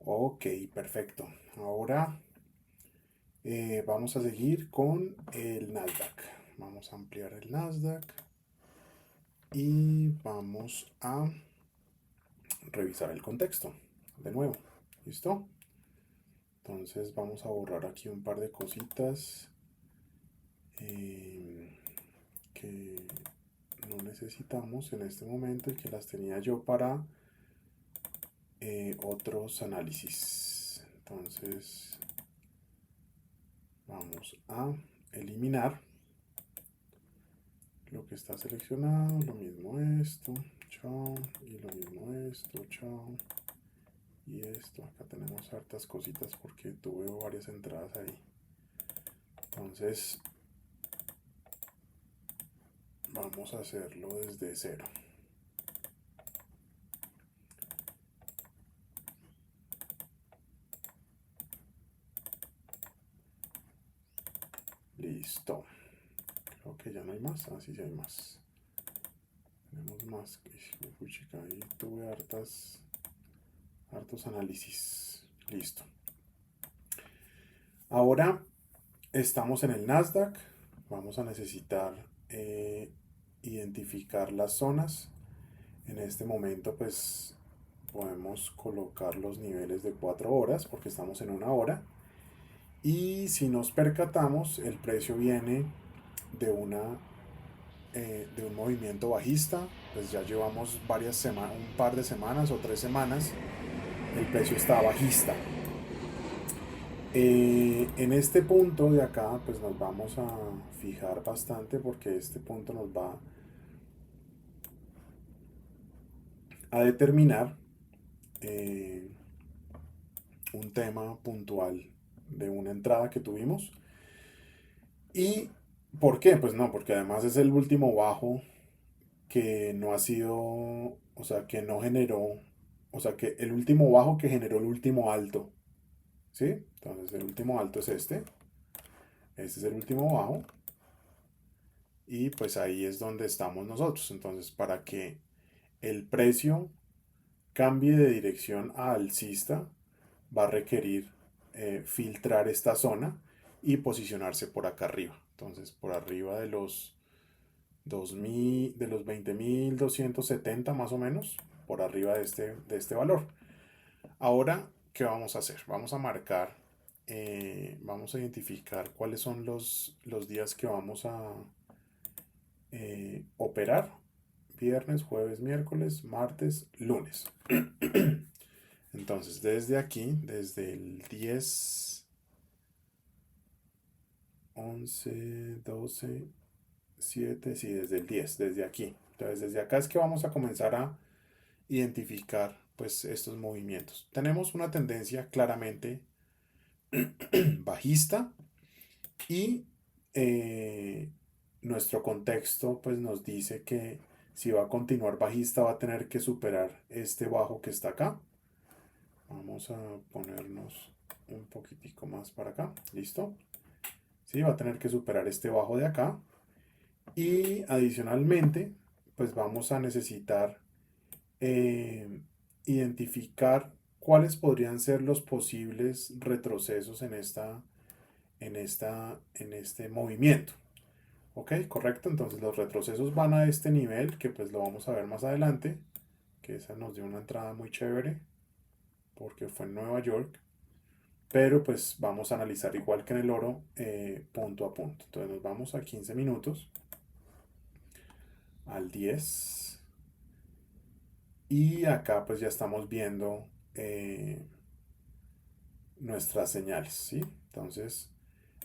Ok, perfecto. Ahora vamos a seguir con el Nasdaq. Vamos a ampliar el Nasdaq y vamos a revisar el contexto de nuevo. ¿Listo? Entonces vamos a borrar aquí un par de cositas que no necesitamos en este momento y que las tenía yo para otros análisis. Entonces vamos a eliminar lo que está seleccionado, lo mismo esto, chao, y lo mismo esto, chao, y esto. Acá tenemos hartas cositas porque tuve varias entradas ahí. Entonces vamos a hacerlo desde cero. Listo. Creo que ya no hay más. Ah, sí, sí hay más. Tenemos más. Uy, chica, ahí tuve hartos análisis. Listo. Ahora estamos en el Nasdaq. Vamos a necesitar identificar las zonas. En este momento pues podemos colocar los niveles de 4 horas porque estamos en una hora. Y si nos percatamos, el precio viene de de un movimiento bajista. Pues ya llevamos varias semanas, un par de semanas o 3 semanas, el precio está bajista. En este punto de acá, pues nos vamos a fijar bastante porque este punto nos va a determinar eh, un tema puntual de una entrada que tuvimos. ¿Y por qué? Pues no, porque además es el último bajo que no ha sido, o sea, que no generó, o sea, que el último bajo que generó el último alto, ¿sí? Entonces el último alto es este es el último bajo, y pues ahí es donde estamos nosotros. Entonces, para que el precio cambie de dirección a alcista, va a requerir filtrar esta zona y posicionarse por acá arriba. Entonces, por arriba de los 2000, de los 20.270 más o menos, por arriba de este valor. Ahora, ¿qué vamos a hacer? Vamos a marcar, vamos a identificar cuáles son los días que vamos a operar. Viernes, jueves, miércoles, martes, lunes. Entonces, desde aquí, desde el 10, 11, 12, 7, sí, desde el 10, desde aquí. Entonces, desde acá es que vamos a comenzar a identificar pues estos movimientos. Tenemos una tendencia claramente bajista y nuestro contexto pues nos dice que si va a continuar bajista va a tener que superar este bajo que está acá. Vamos a ponernos un poquitico más para acá. ¿Listo? Sí, va a tener que superar este bajo de acá. Y adicionalmente, pues vamos a necesitar eh, identificar cuáles podrían ser los posibles retrocesos en este movimiento. ¿Ok? Correcto. Entonces los retrocesos van a este nivel, que pues lo vamos a ver más adelante, que esa nos dio una entrada muy chévere, porque fue en Nueva York. Pero pues vamos a analizar igual que en el oro, punto a punto. Entonces nos vamos a 15 minutos, al 10. Y acá pues ya estamos viendo nuestras señales, ¿sí? Entonces,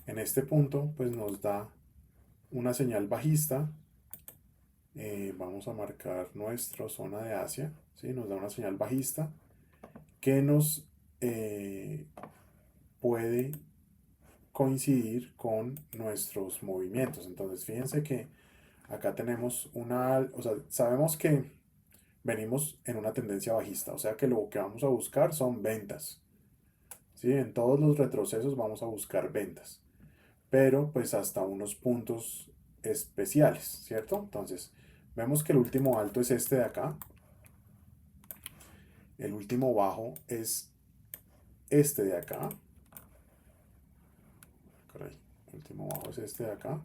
en este punto, pues nos da una señal bajista. Vamos a marcar nuestra zona de Asia, ¿sí? Nos da una señal bajista que nos puede coincidir con nuestros movimientos. Entonces, fíjense que acá tenemos o sea, sabemos que venimos en una tendencia bajista, o sea que lo que vamos a buscar son ventas. ¿Sí? En todos los retrocesos vamos a buscar ventas, pero pues hasta unos puntos especiales, ¿cierto? Entonces, vemos que el último alto es este de acá, el último bajo es este de acá. Caray, el último bajo es este de acá.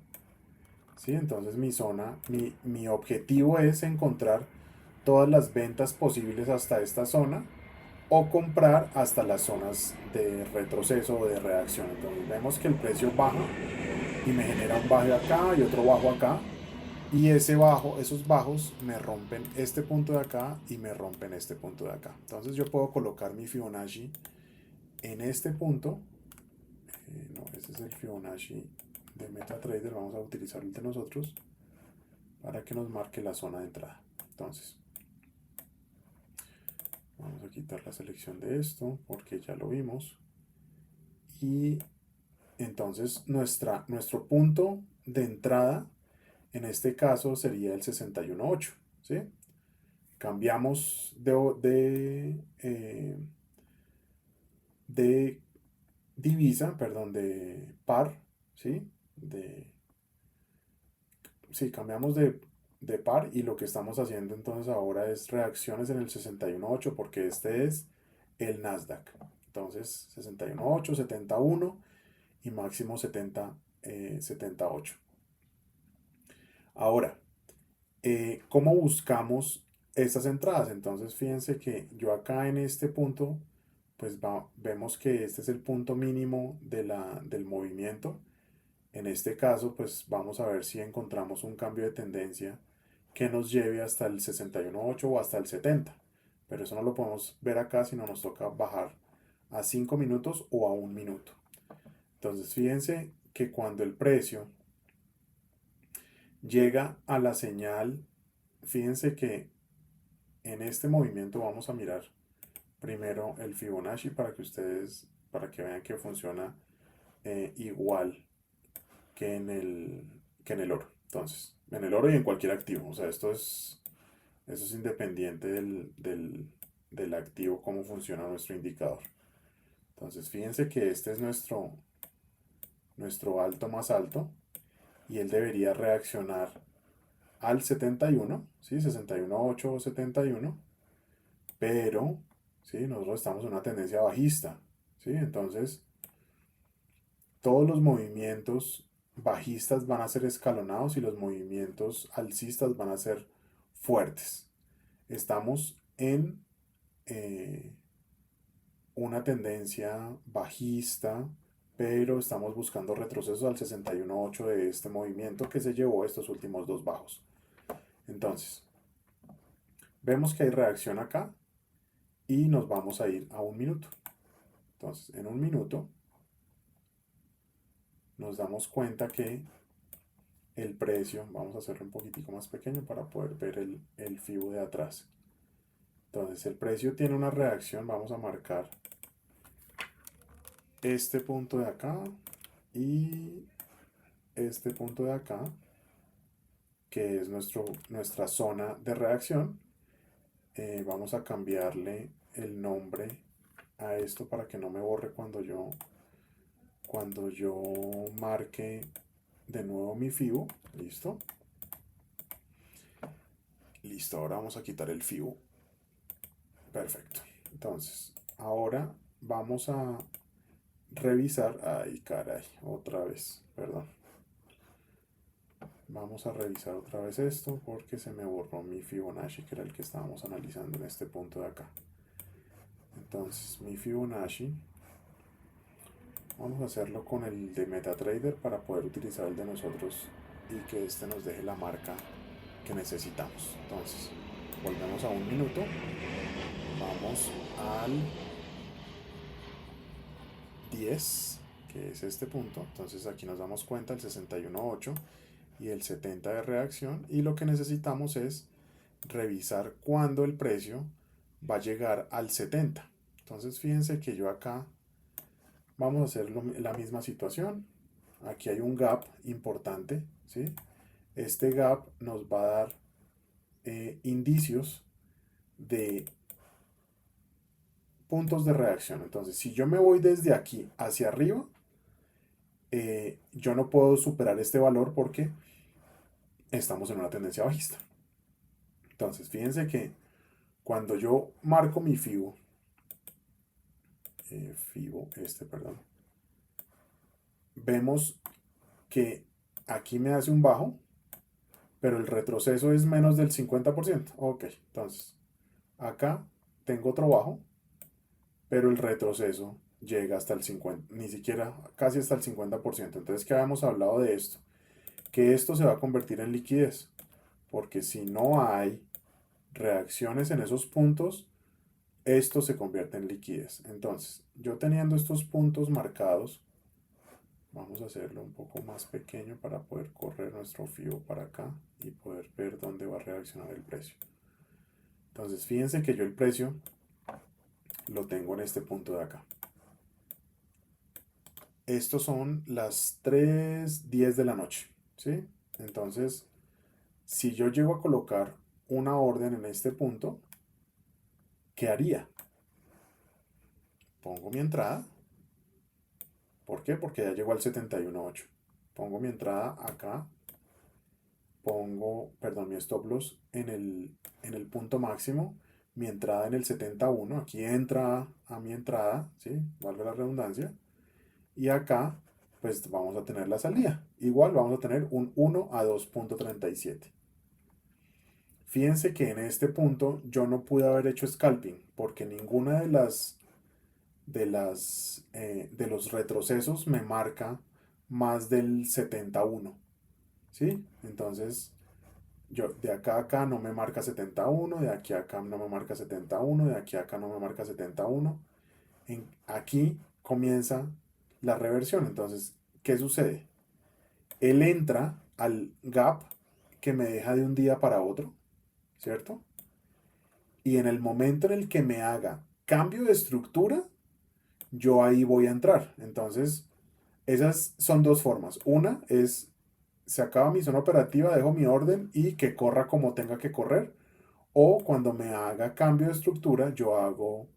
¿Sí? Entonces mi zona, mi objetivo es encontrar todas las ventas posibles hasta esta zona o comprar hasta las zonas de retroceso o de reacción. Entonces vemos que el precio baja y me genera un bajo acá y otro bajo acá. Y ese bajo, esos bajos me rompen este punto de acá y me rompen este punto de acá. Entonces yo puedo colocar mi Fibonacci en este punto. No, este es el Fibonacci de MetaTrader. Vamos a utilizar el de nosotros para que nos marque la zona de entrada. Entonces, vamos a quitar la selección de esto porque ya lo vimos. Y entonces nuestro punto de entrada en este caso sería el 61.8. ¿Sí? Cambiamos de divisa, perdón, de par, ¿sí? Sí, cambiamos de par y lo que estamos haciendo entonces ahora es reacciones en el 61.8 porque este es el Nasdaq. Entonces 61.8, 71 y máximo 78. Ahora, ¿cómo buscamos estas entradas? Entonces fíjense que yo acá en este punto, pues vemos que este es el punto mínimo del movimiento. En este caso, pues vamos a ver si encontramos un cambio de tendencia que nos lleve hasta el 61.8 o hasta el 70. Pero eso no lo podemos ver acá, sino nos toca bajar a 5 minutos o a 1 minuto. Entonces, fíjense que cuando el precio llega a la señal, fíjense que en este movimiento vamos a mirar primero el Fibonacci para que vean que funciona igual que en el oro. Entonces, en el oro y en cualquier activo. O sea, eso es independiente del activo, cómo funciona nuestro indicador. Entonces, fíjense que este es nuestro alto más alto y él debería reaccionar al 71, ¿sí? 61.8 o 71, pero, ¿sí? Nosotros estamos en una tendencia bajista, ¿sí? Entonces, todos los movimientos bajistas van a ser escalonados y los movimientos alcistas van a ser fuertes. Estamos en una tendencia bajista, pero estamos buscando retrocesos al 61.8 de este movimiento que se llevó estos últimos dos bajos. Entonces, vemos que hay reacción acá y nos vamos a ir a 1 minuto. Entonces, en 1 minuto nos damos cuenta que el precio, vamos a hacerlo un poquitico más pequeño para poder ver el FIBO de atrás. Entonces el precio tiene una reacción, vamos a marcar este punto de acá y este punto de acá, que es nuestra zona de reacción. Vamos a cambiarle el nombre a esto para que no me borre cuando yo marque de nuevo mi FIBO. Listo. Listo, ahora vamos a quitar el FIBO. Perfecto. Entonces, ahora vamos a revisar. Ay, caray, otra vez, perdón. Vamos a revisar otra vez esto porque se me borró mi Fibonacci, que era el que estábamos analizando en este punto de acá. Entonces, mi Fibonacci, vamos a hacerlo con el de MetaTrader para poder utilizar el de nosotros y que este nos deje la marca que necesitamos. Entonces, volvemos a 1 minuto. Vamos al 10, que es este punto. Entonces aquí nos damos cuenta el 61.8 y el 70 de reacción, y lo que necesitamos es revisar cuándo el precio va a llegar al 70. Entonces fíjense que yo acá vamos a hacer la misma situación. Aquí hay un gap importante, ¿sí? Este gap nos va a dar indicios de puntos de reacción. Entonces, si yo me voy desde aquí hacia arriba, yo no puedo superar este valor porque estamos en una tendencia bajista. Entonces, fíjense que cuando yo marco mi FIBO FIBO, perdón. Vemos que aquí me hace un bajo, pero el retroceso es menos del 50%. Ok, entonces acá tengo otro bajo, pero el retroceso llega hasta el 50, ni siquiera casi hasta el 50%. Entonces, ¿qué habíamos hablado de esto? Que esto se va a convertir en liquidez, porque si no hay reacciones en esos puntos, esto se convierte en liquidez. Entonces, yo teniendo estos puntos marcados, vamos a hacerlo un poco más pequeño para poder correr nuestro FIBO para acá y poder ver dónde va a reaccionar el precio. Entonces, fíjense que yo el precio lo tengo en este punto de acá. Estos son las 3:10 de la noche, ¿sí? Entonces, si yo llego a colocar una orden en este punto, ¿qué haría? Pongo mi entrada. ¿Por qué? Porque ya llegó al 71.8. Pongo mi entrada acá. Pongo, perdón, mi stop loss en el punto máximo. Mi entrada en el 71. Aquí entra a mi entrada, ¿sí? Valga la redundancia. Y acá, pues vamos a tener la salida. Igual vamos a tener un 1 a 2.37. Fíjense que en este punto yo no pude haber hecho scalping porque ninguna de los retrocesos me marca más del 71, ¿sí? Entonces, yo de acá a acá no me marca 71, de aquí a acá no me marca 71, de aquí a acá no me marca 71. Aquí comienza la reversión. Entonces, ¿qué sucede? Él entra al gap que me deja de un día para otro, ¿cierto? Y en el momento en el que me haga cambio de estructura, yo ahí voy a entrar. Entonces, esas son dos formas. Una es, se acaba mi zona operativa, dejo mi orden y que corra como tenga que correr. O cuando me haga cambio de estructura, yo hago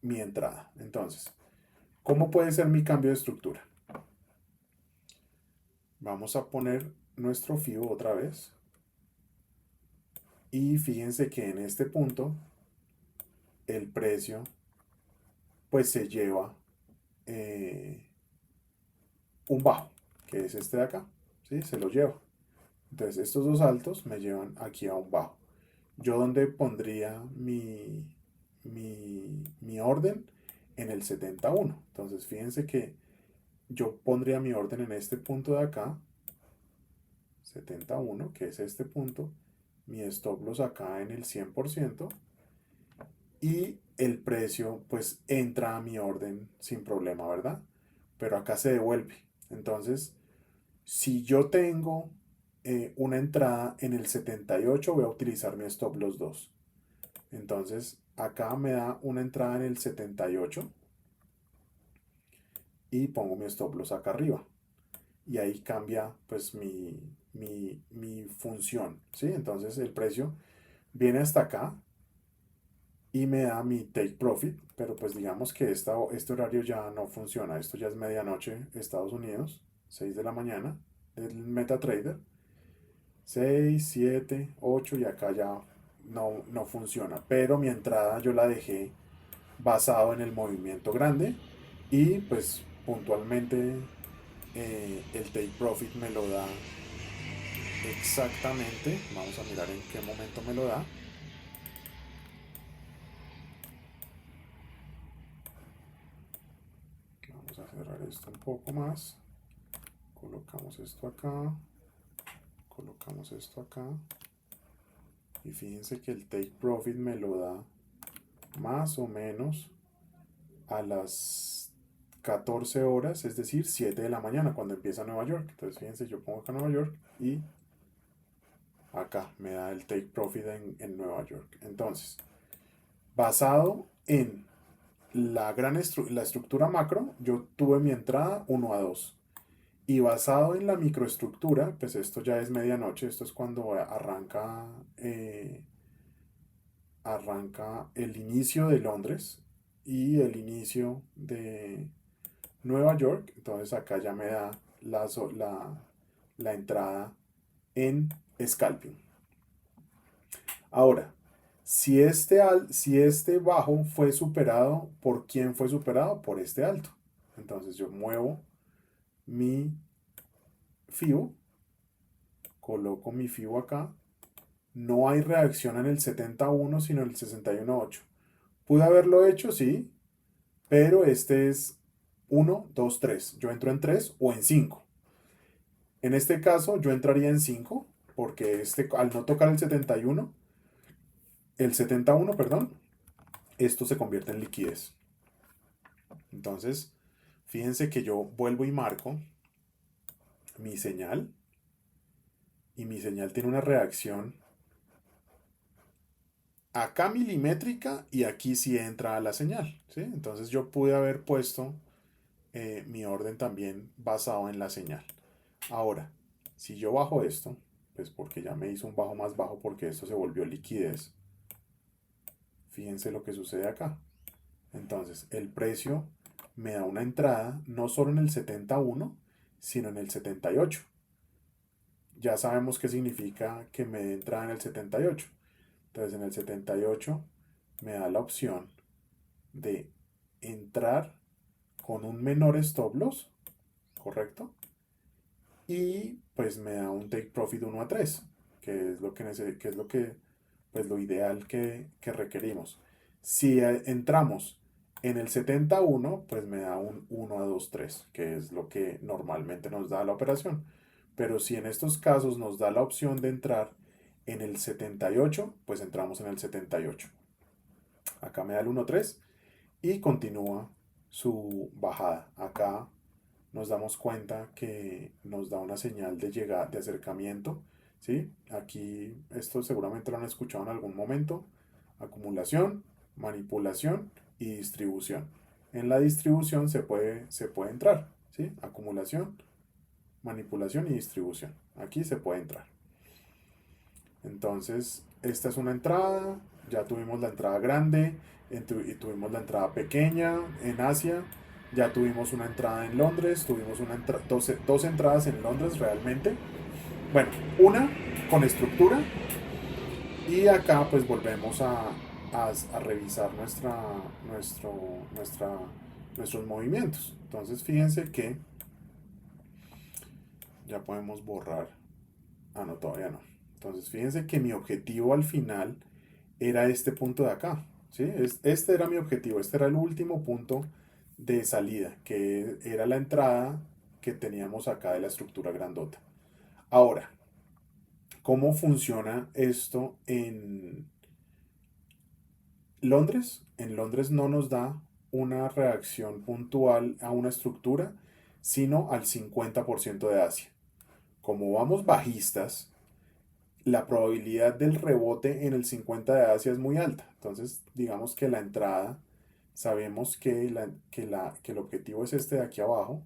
mi entrada. Entonces, ¿cómo puede ser mi cambio de estructura? Vamos a poner nuestro FIBO otra vez. Y fíjense que en este punto, el precio, pues se lleva un bajo, que es este de acá. ¿Sí? Se lo lleva. Entonces, estos dos altos me llevan aquí a un bajo. Yo donde pondría mi orden en el 71. Entonces, fíjense que yo pondría mi orden en este punto de acá, 71, que es este punto, mi stop loss acá en el 100% y el precio pues entra a mi orden sin problema, ¿verdad? Pero acá se devuelve. Entonces, si yo tengo una entrada en el 78, voy a utilizar mi stop loss 2. Entonces, acá me da una entrada en el 78 y pongo mi stop loss acá arriba. Y ahí cambia pues mi función, ¿sí? Entonces el precio viene hasta acá y me da mi take profit, pero pues digamos que este horario ya no funciona. Esto ya es medianoche, Estados Unidos, 6 de la mañana, del MetaTrader. 6, 7, 8 y acá ya no funciona. Pero mi entrada yo la dejé basado en el movimiento grande y pues puntualmente el take profit me lo da exactamente. Vamos a mirar en qué momento me lo da. Vamos a cerrar esto un poco más. Colocamos esto acá. Colocamos esto acá. Y fíjense que el take profit me lo da más o menos a las 14 horas, es decir, 7 de la mañana, cuando empieza Nueva York. Entonces, fíjense, yo pongo acá Nueva York y acá me da el take profit en Nueva York. Entonces, basado en la estructura macro, yo tuve mi entrada 1 a 2. Y basado en la microestructura, pues esto ya es medianoche, esto es cuando arranca el inicio de Londres y el inicio de Nueva York. Entonces acá ya me da la entrada en scalping. Ahora, Si este bajo fue superado, ¿por quién fue superado? Por este alto. Entonces yo muevo mi FIBO, coloco mi FIBO acá. No hay reacción en el 71, sino en el 61.8. ¿Pude haberlo hecho? Sí, pero este es 1, 2, 3. Yo entro en 3 o en 5. En este caso yo entraría en 5 porque al no tocar el 71, perdón, esto se convierte en liquidez. Entonces, fíjense que yo vuelvo y marco mi señal y mi señal tiene una reacción acá milimétrica y aquí sí entra la señal, ¿sí? Entonces yo pude haber puesto mi orden también basado en la señal. Ahora, si yo bajo esto, pues porque ya me hizo un bajo más bajo porque esto se volvió liquidez, fíjense lo que sucede acá. Entonces, el precio me da una entrada no solo en el 71, sino en el 78. Ya sabemos qué significa que me dé entrada en el 78. Entonces, en el 78 me da la opción de entrar con un menor stop loss, ¿correcto? Y pues me da un take profit 1 a 3, que es lo que pues lo ideal que requerimos. Si entramos en el 71, pues me da un 1 a 2 3, que es lo que normalmente nos da la operación. Pero si en estos casos nos da la opción de entrar en el 78, pues entramos en el 78. Acá me da el 1 a 3 y continúa su bajada. Acá nos damos cuenta que nos da una señal de llegada, de acercamiento, ¿sí? Aquí esto seguramente lo han escuchado en algún momento. Acumulación, manipulación y distribución. En la distribución se puede entrar, ¿sí? Acumulación, manipulación y distribución. Aquí se puede entrar. Entonces, esta es una entrada, ya tuvimos la entrada grande y tuvimos la entrada pequeña en Asia, ya tuvimos una entrada en Londres, tuvimos dos entradas en Londres realmente. Bueno, una con estructura y acá pues volvemos a revisar nuestros movimientos. Entonces, fíjense que ya podemos borrar. Ah, no, todavía no. Entonces, fíjense que mi objetivo al final era este punto de acá, ¿sí? Este era mi objetivo, este era el último punto de salida, que era la entrada que teníamos acá de la estructura grandota. Ahora, ¿cómo funciona esto en Londres? En Londres no nos da una reacción puntual a una estructura, sino al 50% de Asia. Como vamos bajistas, la probabilidad del rebote en el 50 de Asia es muy alta. Entonces, digamos que la entrada, sabemos que el objetivo es este de aquí abajo.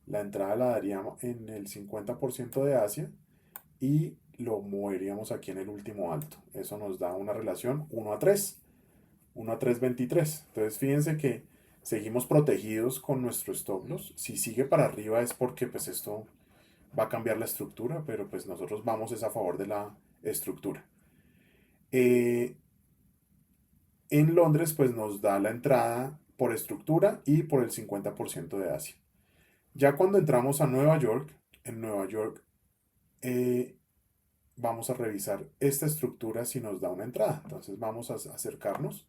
La entrada la daríamos en el 50% de Asia y lo moveríamos aquí en el último alto. Eso nos da una relación 1 a 3, 1 a 3,23. Entonces, fíjense que seguimos protegidos con nuestro stop loss. Si sigue para arriba es porque pues esto va a cambiar la estructura, pero pues nosotros vamos es a favor de la estructura. Eh, en Londres pues nos da la entrada por estructura y por el 50% de Asia. Ya cuando entramos a Nueva York, en Nueva York eh, vamos a revisar esta estructura si nos da una entrada. Entonces vamos a acercarnos.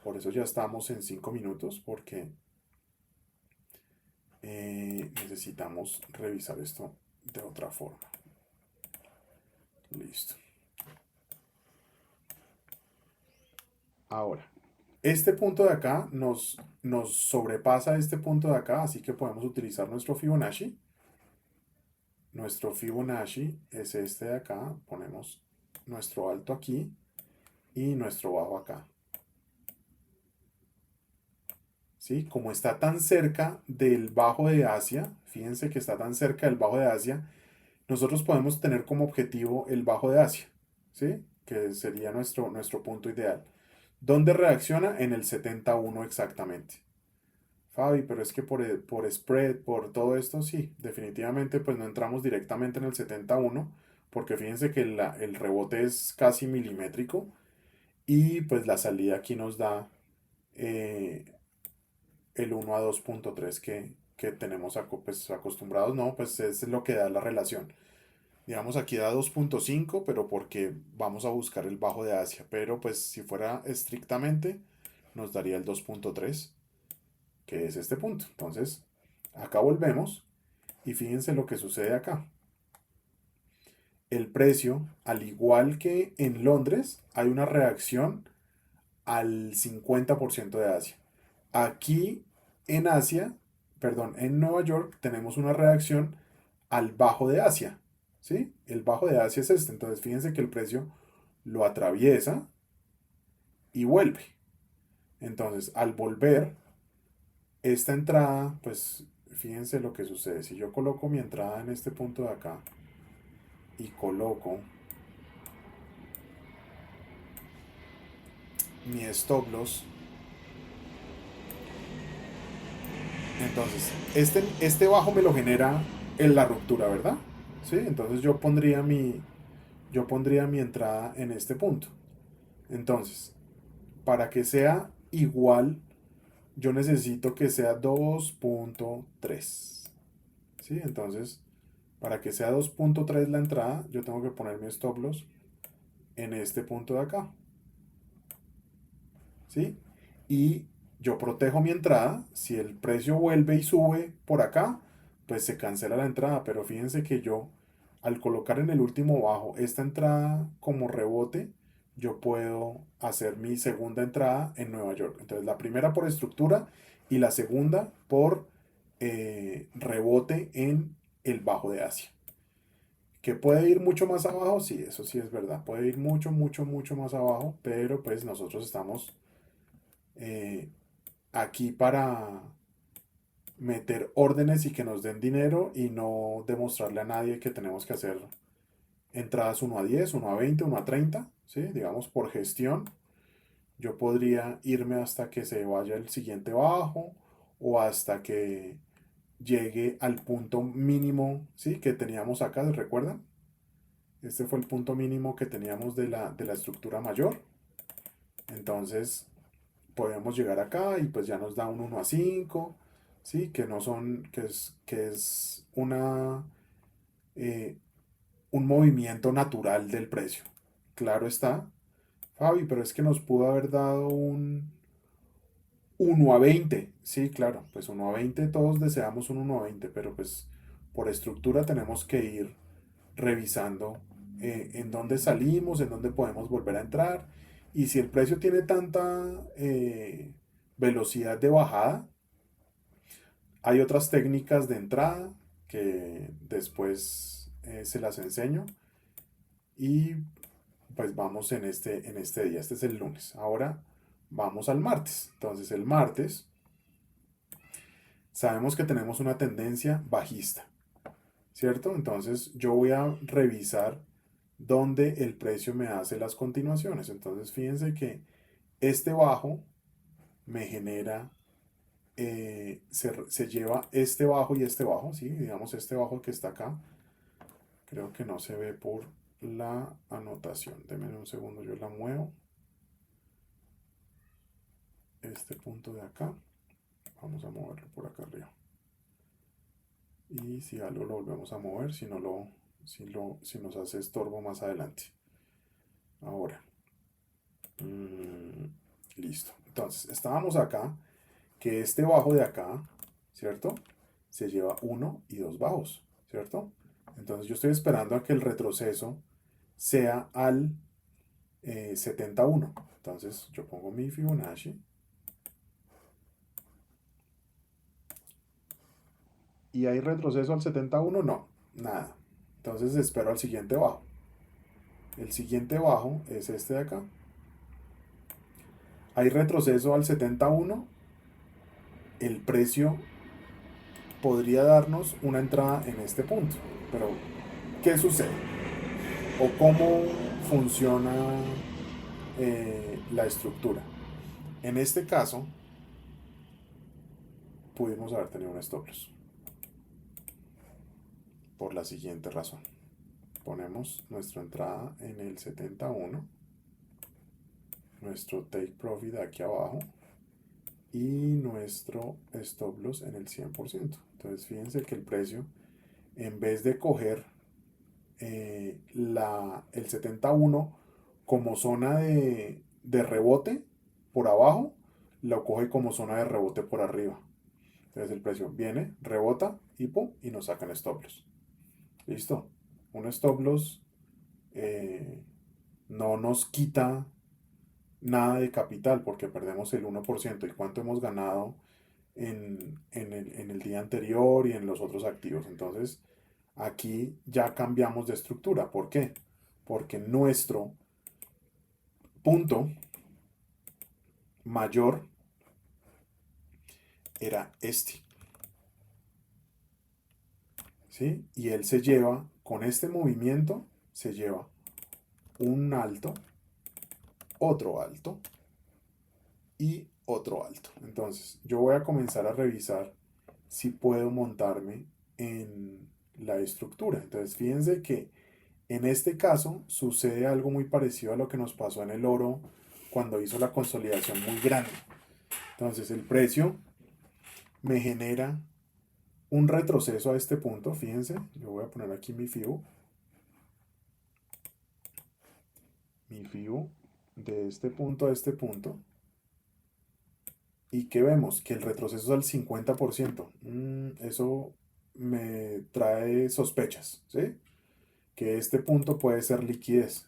Por eso ya estamos en 5 minutos porque necesitamos revisar esto de otra forma. Listo. Ahora, este punto de acá nos sobrepasa este punto de acá, así que podemos utilizar nuestro Fibonacci. Nuestro Fibonacci es este de acá. Ponemos nuestro alto aquí y nuestro bajo acá. ¿Sí? Como está tan cerca del bajo de Asia, fíjense que está tan cerca del bajo de Asia, nosotros podemos tener como objetivo el bajo de Asia, ¿sí? Que sería nuestro punto ideal. ¿Dónde reacciona? En el 71 exactamente. Fabi, pero es que por spread, por todo esto, sí, definitivamente pues no entramos directamente en el 71, porque fíjense que el rebote es casi milimétrico Y pues la salida aquí nos da eh, el 1 a 2.3 que tenemos pues, acostumbrados. No, pues es lo que da la relación. Digamos aquí da 2.5, pero porque vamos a buscar el bajo de Asia. Pero pues si fuera estrictamente, nos daría el 2.3, que es este punto. Entonces, acá volvemos y fíjense lo que sucede acá. El precio, al igual que en Londres, hay una reacción al 50% de Asia. Aquí en Asia, perdón, en Nueva York tenemos una reacción al bajo de Asia, ¿sí? El bajo de Asia es este, entonces fíjense que el precio lo atraviesa y vuelve. Entonces, al volver, esta entrada, pues fíjense lo que sucede. Si yo coloco mi entrada en este punto de acá y coloco mi stop loss, entonces este bajo me lo genera en la ruptura, ¿verdad? ¿Sí? Entonces yo pondría mi entrada en este punto. Entonces, para que sea igual, yo necesito que sea 2.3. ¿Sí? Entonces, para que sea 2.3 la entrada, yo tengo que poner mi stop loss en este punto de acá. ¿Sí? Y yo protejo mi entrada. Si el precio vuelve y sube por acá, pues se cancela la entrada. Pero fíjense que yo, al colocar en el último bajo esta entrada como rebote, yo puedo hacer mi segunda entrada en Nueva York. Entonces la primera por estructura y la segunda por rebote en el bajo de Asia. ¿Que puede ir mucho más abajo? Sí, eso sí es verdad. Puede ir mucho, mucho, mucho más abajo, pero pues nosotros estamos eh, aquí para meter órdenes y que nos den dinero y no demostrarle a nadie que tenemos que hacer entradas 1 a 10, 1 a 20, 1 a 30, ¿sí? Digamos por gestión. Yo podría irme hasta que se vaya el siguiente bajo o hasta que llegue al punto mínimo, ¿sí? Que teníamos acá, ¿recuerdan? Este fue el punto mínimo que teníamos de la estructura mayor. Entonces, podemos llegar acá y pues ya nos da un 1 a 5, ¿sí? Que no son, que es eh, un movimiento natural del precio. Claro está, Fabi, pero es que nos pudo haber dado un 1 a 20. Sí, claro, pues 1 a 20 todos deseamos un 1 a 20, pero pues por estructura tenemos que ir revisando en dónde salimos, en dónde podemos volver a entrar. Y si el precio tiene tanta velocidad de bajada, hay otras técnicas de entrada que después se las enseño. Y pues vamos en este día. Este es el lunes. Ahora vamos al martes. Entonces el martes sabemos que tenemos una tendencia bajista, ¿cierto? Entonces yo voy a revisar dónde el precio me hace las continuaciones. Entonces fíjense que este bajo me genera, se lleva este bajo y este bajo, ¿sí? Digamos este bajo que está acá. Creo que no se ve por la anotación. Denme un segundo, yo la muevo. Este punto de acá. Vamos a moverlo por acá arriba. Y si algo lo volvemos a mover, si nos hace estorbo más adelante. Ahora. Listo. Entonces, estábamos acá, que este bajo de acá, ¿cierto? Se lleva uno y dos bajos, ¿cierto? Entonces yo estoy esperando a que el retroceso sea al 71. Entonces yo pongo mi Fibonacci. ¿Y hay retroceso al 71? No, nada. Entonces espero al siguiente bajo. El siguiente bajo es este de acá. Hay retroceso al 71. El precio podría darnos una entrada en este punto. Pero, ¿qué sucede? ¿O cómo funciona la estructura? En este caso, pudimos haber tenido un stop loss. Por la siguiente razón. Ponemos nuestra entrada en el 71. nuestro take profit aquí abajo y nuestro stop loss en el 100%. Entonces fíjense que el precio, en vez de coger el 71 como zona de rebote por abajo, lo coge como zona de rebote por arriba. Entonces el precio viene, rebota y pum, y nos sacan stop loss. Listo. Un stop loss no nos quita nada de capital porque perdemos el 1%. ¿Y cuánto hemos ganado en el día anterior y en los otros activos? Entonces, aquí ya cambiamos de estructura. ¿Por qué? Porque nuestro punto mayor era este. ¿Sí? Y él se lleva, con este movimiento, se lleva un alto, otro alto y otro alto. Entonces, yo voy a comenzar a revisar si puedo montarme en la estructura. Entonces, fíjense que en este caso sucede algo muy parecido a lo que nos pasó en el oro cuando hizo la consolidación muy grande. Entonces, el precio me genera un retroceso a este punto. Fíjense, yo voy a poner aquí mi FIBO. Mi FIBO de este punto a este punto. ¿Y qué vemos? Que el retroceso es al 50%. Eso me trae sospechas, ¿sí? Que este punto puede ser liquidez.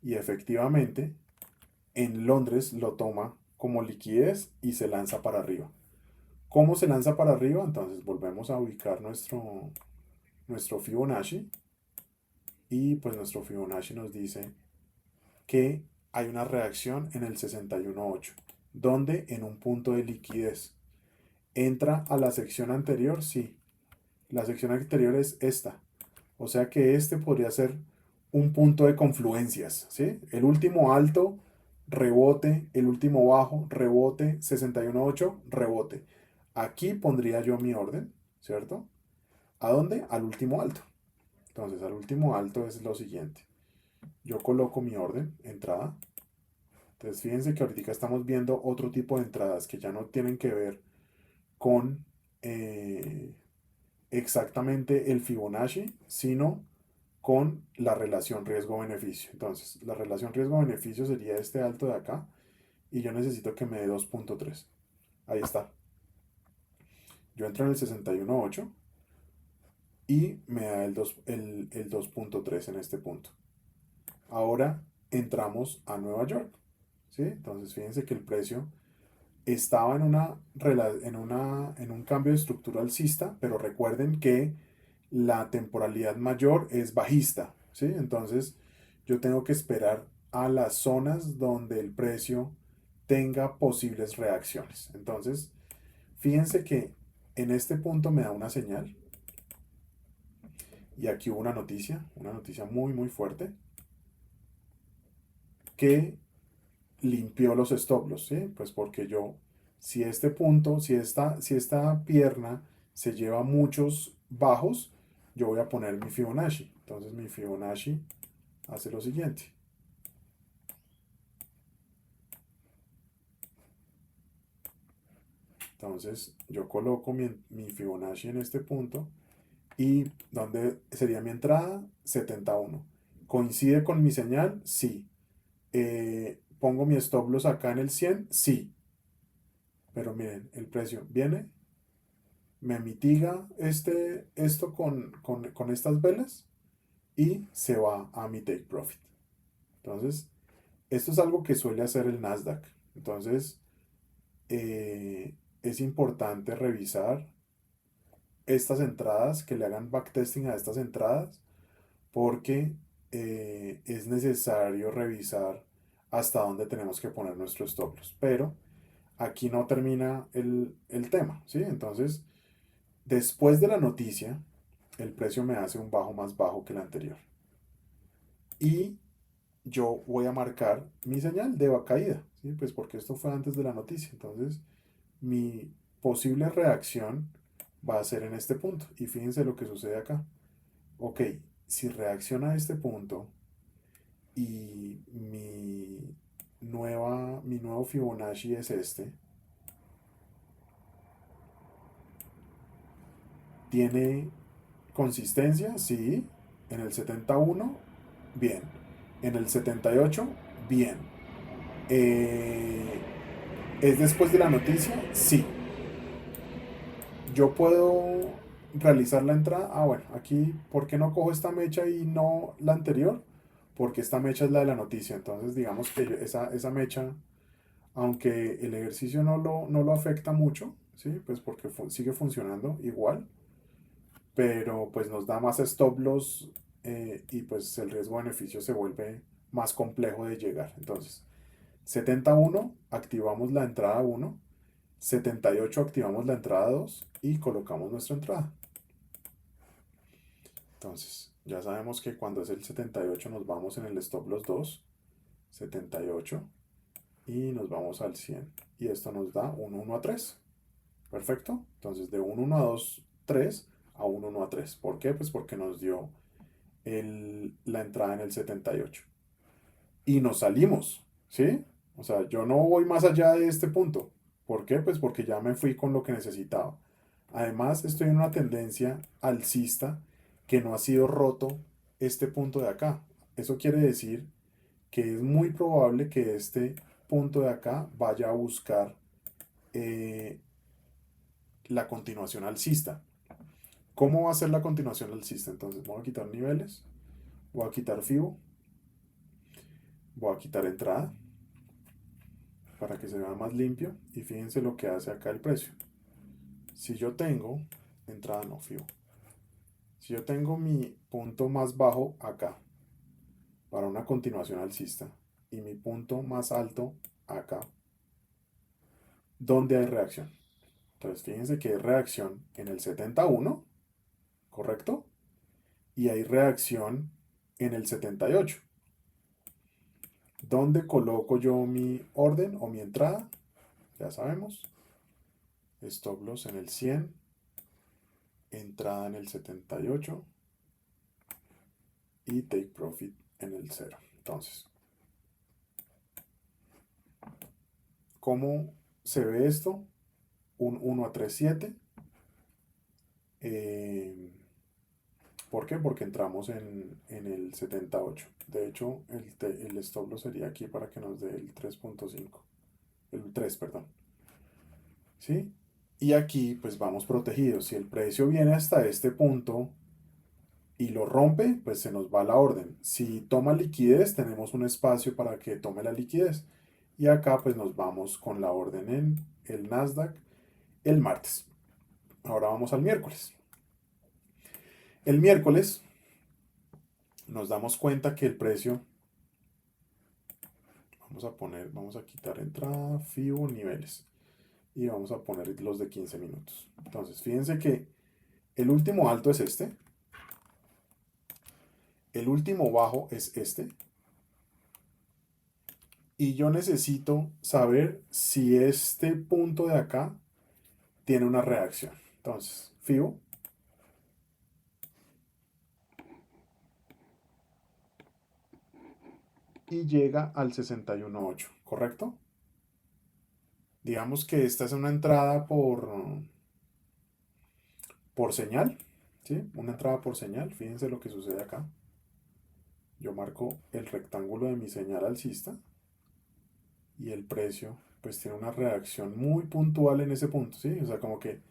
Y efectivamente, en Londres lo toma como liquidez y se lanza para arriba. ¿Cómo se lanza para arriba? Entonces volvemos a ubicar nuestro Fibonacci. Y pues nuestro Fibonacci nos dice que hay una reacción en el 61.8, donde en un punto de liquidez. ¿Entra a la sección anterior? Sí. La sección anterior es esta. O sea que este podría ser un punto de confluencias, ¿sí? El último alto, rebote, el último bajo, rebote, 61.8, rebote. Aquí pondría yo mi orden, ¿cierto? ¿A dónde? Al último alto. Entonces, al último alto es lo siguiente. Yo coloco mi orden, entrada. Entonces, fíjense que ahorita estamos viendo otro tipo de entradas que ya no tienen que ver con exactamente el Fibonacci, sino con la relación riesgo-beneficio. Entonces, la relación riesgo-beneficio sería este alto de acá y yo necesito que me dé 2.3. Ahí está. Yo entro en el 61.8 y me da el 2.3 en este punto. Ahora entramos a Nueva York. ¿Sí? Entonces, fíjense que el precio estaba en un cambio de estructura alcista, pero recuerden que la temporalidad mayor es bajista, ¿sí? Entonces yo tengo que esperar a las zonas donde el precio tenga posibles reacciones. Entonces, fíjense que en este punto me da una señal y aquí hubo una noticia muy muy fuerte que limpió los stop loss, ¿sí? Pues porque yo, si este punto, si esta pierna se lleva muchos bajos, yo voy a poner mi Fibonacci. Entonces mi Fibonacci hace lo siguiente. Entonces yo coloco mi Fibonacci en este punto y ¿dónde sería mi entrada? 71. ¿Coincide con mi señal? Sí. ¿Pongo mi stop loss acá en el 100? Sí. Pero miren, el precio viene, me mitiga esto con estas velas y se va a mi take profit. Entonces, esto es algo que suele hacer el Nasdaq. Entonces, es importante revisar estas entradas, que le hagan backtesting a estas entradas, porque es necesario revisar hasta dónde tenemos que poner nuestros stop loss. Pero aquí no termina el tema, ¿sí? Entonces, después de la noticia, el precio me hace un bajo más bajo que el anterior. Y yo voy a marcar mi señal de caída, ¿sí? Pues porque esto fue antes de la noticia. Entonces, mi posible reacción va a ser en este punto. Y fíjense lo que sucede acá. Ok, si reacciona a este punto y mi nuevo Fibonacci es este. ¿Tiene consistencia? Sí. En el 71, bien. En el 78, bien. Eh, ¿Es después de la noticia? Sí. Yo puedo realizar la entrada. Ah, bueno, aquí, ¿por qué no cojo esta mecha y no la anterior? Porque esta mecha es la de la noticia. Entonces, digamos que esa mecha, aunque el ejercicio no lo afecta mucho, ¿sí? Pues porque sigue funcionando igual, pero pues nos da más stop loss, y pues el riesgo-beneficio se vuelve más complejo de llegar. Entonces, 71 activamos la entrada 1, 78 activamos la entrada 2 y colocamos nuestra entrada. Entonces, ya sabemos que cuando es el 78 nos vamos en el stop loss 2, 78, y nos vamos al 100. Y esto nos da un 1 a 3. Perfecto. Entonces, de un 1 a 2, 3 a un 1 a 3. ¿Por qué? Pues porque nos dio la entrada en el 78. Y nos salimos, ¿sí? O sea, yo no voy más allá de este punto. ¿Por qué? Pues porque ya me fui con lo que necesitaba. Además, estoy en una tendencia alcista que no ha sido roto este punto de acá. Eso quiere decir que es muy probable que este punto de acá vaya a buscar eh, la continuación alcista. ¿Cómo va a ser la continuación alcista? Entonces voy a quitar niveles, voy a quitar FIBO, voy a quitar entrada para que se vea más limpio y fíjense lo que hace acá el precio. Si yo tengo, entrada no, FIBO, si yo tengo mi punto más bajo acá para una continuación alcista y mi punto más alto acá, ¿dónde hay reacción? Entonces fíjense que hay reacción en el 71, ¿correcto? Y hay reacción en el 78. ¿Dónde coloco yo mi orden o mi entrada? Ya sabemos. Stop loss en el 100, entrada en el 78 y take profit en el 0. Entonces, ¿cómo se ve esto? Un 1 a 3, 7. ¿Por qué? Porque entramos en el 78. De hecho, el stop loss sería aquí para que nos dé el 3.5. El 3, perdón. ¿Sí? Y aquí pues vamos protegidos. Si el precio viene hasta este punto y lo rompe, pues se nos va la orden. Si toma liquidez, tenemos un espacio para que tome la liquidez. Y acá pues nos vamos con la orden en el Nasdaq el martes. Ahora vamos al miércoles. El miércoles nos damos cuenta que el precio, vamos a quitar entrada, FIBO, niveles. Y vamos a poner los de 15 minutos. Entonces, fíjense que el último alto es este. El último bajo es este. Y yo necesito saber si este punto de acá tiene una reacción. Entonces, FIBO. Y llega al 61.8, ¿correcto? Digamos que esta es una entrada por señal, ¿sí? Una entrada por señal. Fíjense lo que sucede acá. Yo marco el rectángulo de mi señal alcista y el precio pues tiene una reacción muy puntual en ese punto, ¿sí? O sea, como que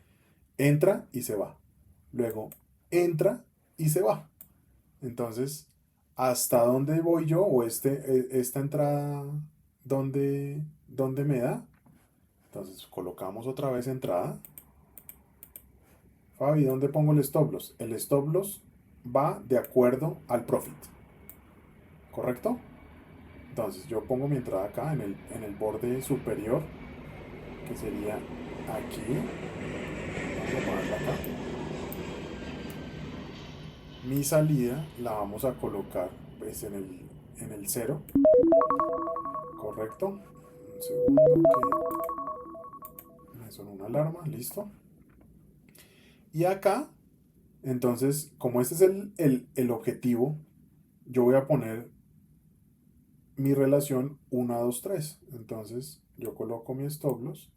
entra y se va. Luego entra y se va. Entonces, ¿hasta dónde voy yo? O esta entrada, ¿dónde me da? Entonces, colocamos otra vez entrada. Fabi, ¿dónde pongo el stop loss? El stop loss va de acuerdo al profit, ¿correcto? Entonces, yo pongo mi entrada acá en el borde superior, que sería aquí. Vamos a ponerla acá. Mi salida la vamos a colocar pues en el 0, correcto. Un segundo que me sonó una alarma, listo. Y acá, entonces, como este es el objetivo, yo voy a poner mi relación 1, 2, 3. Entonces yo coloco mi stop loss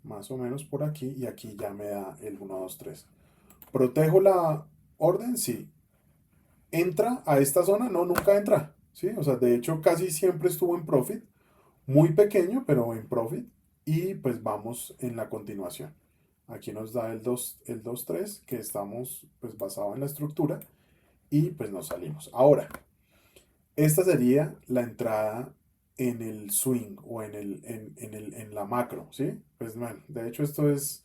más o menos por aquí y aquí ya me da el 1, 2, 3. ¿Protejo la orden? Sí. ¿Entra a esta zona? No, nunca entra. ¿Sí? O sea, de hecho casi siempre estuvo en profit, muy pequeño, pero en profit. Y pues vamos en la continuación. Aquí nos da el 2 3 que estamos pues basado en la estructura y pues nos salimos. Ahora, esta sería la entrada en el swing o en la macro, ¿sí? Pues bueno, de hecho esto es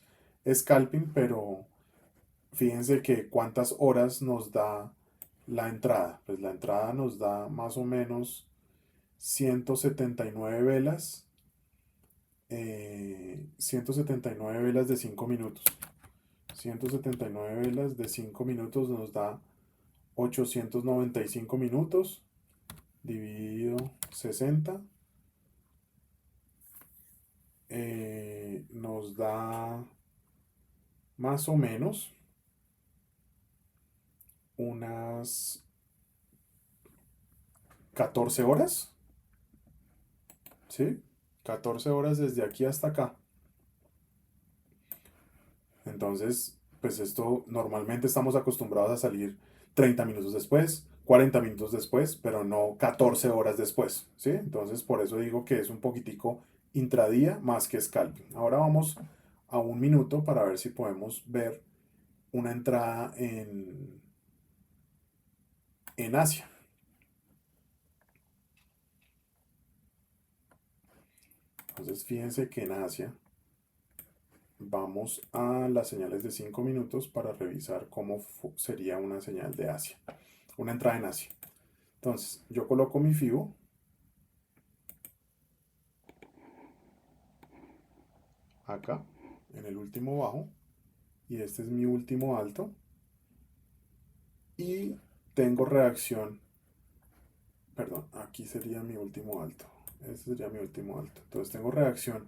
scalping, pero fíjense que cuántas horas nos da la entrada. Pues la entrada nos da más o menos 179 velas, 179 velas de 5 minutos. 179 velas de 5 minutos nos da 895 minutos dividido 60. Nos da más o menos unas 14 horas, ¿sí? 14 horas desde aquí hasta acá. Entonces, pues esto normalmente estamos acostumbrados a salir 30 minutos después, 40 minutos después, pero no 14 horas después, ¿sí? Entonces, por eso digo que es un poquitico intradía más que scalping. Ahora vamos a un minuto para ver si podemos ver una entrada en Asia. Entonces, fíjense que en Asia vamos a las señales de 5 minutos para revisar cómo sería una señal de Asia, una entrada en Asia. Entonces, yo coloco mi FIBO acá, en el último bajo, y este es mi último alto, y tengo reacción, perdón, aquí sería mi último alto, este sería mi último alto. Entonces tengo reacción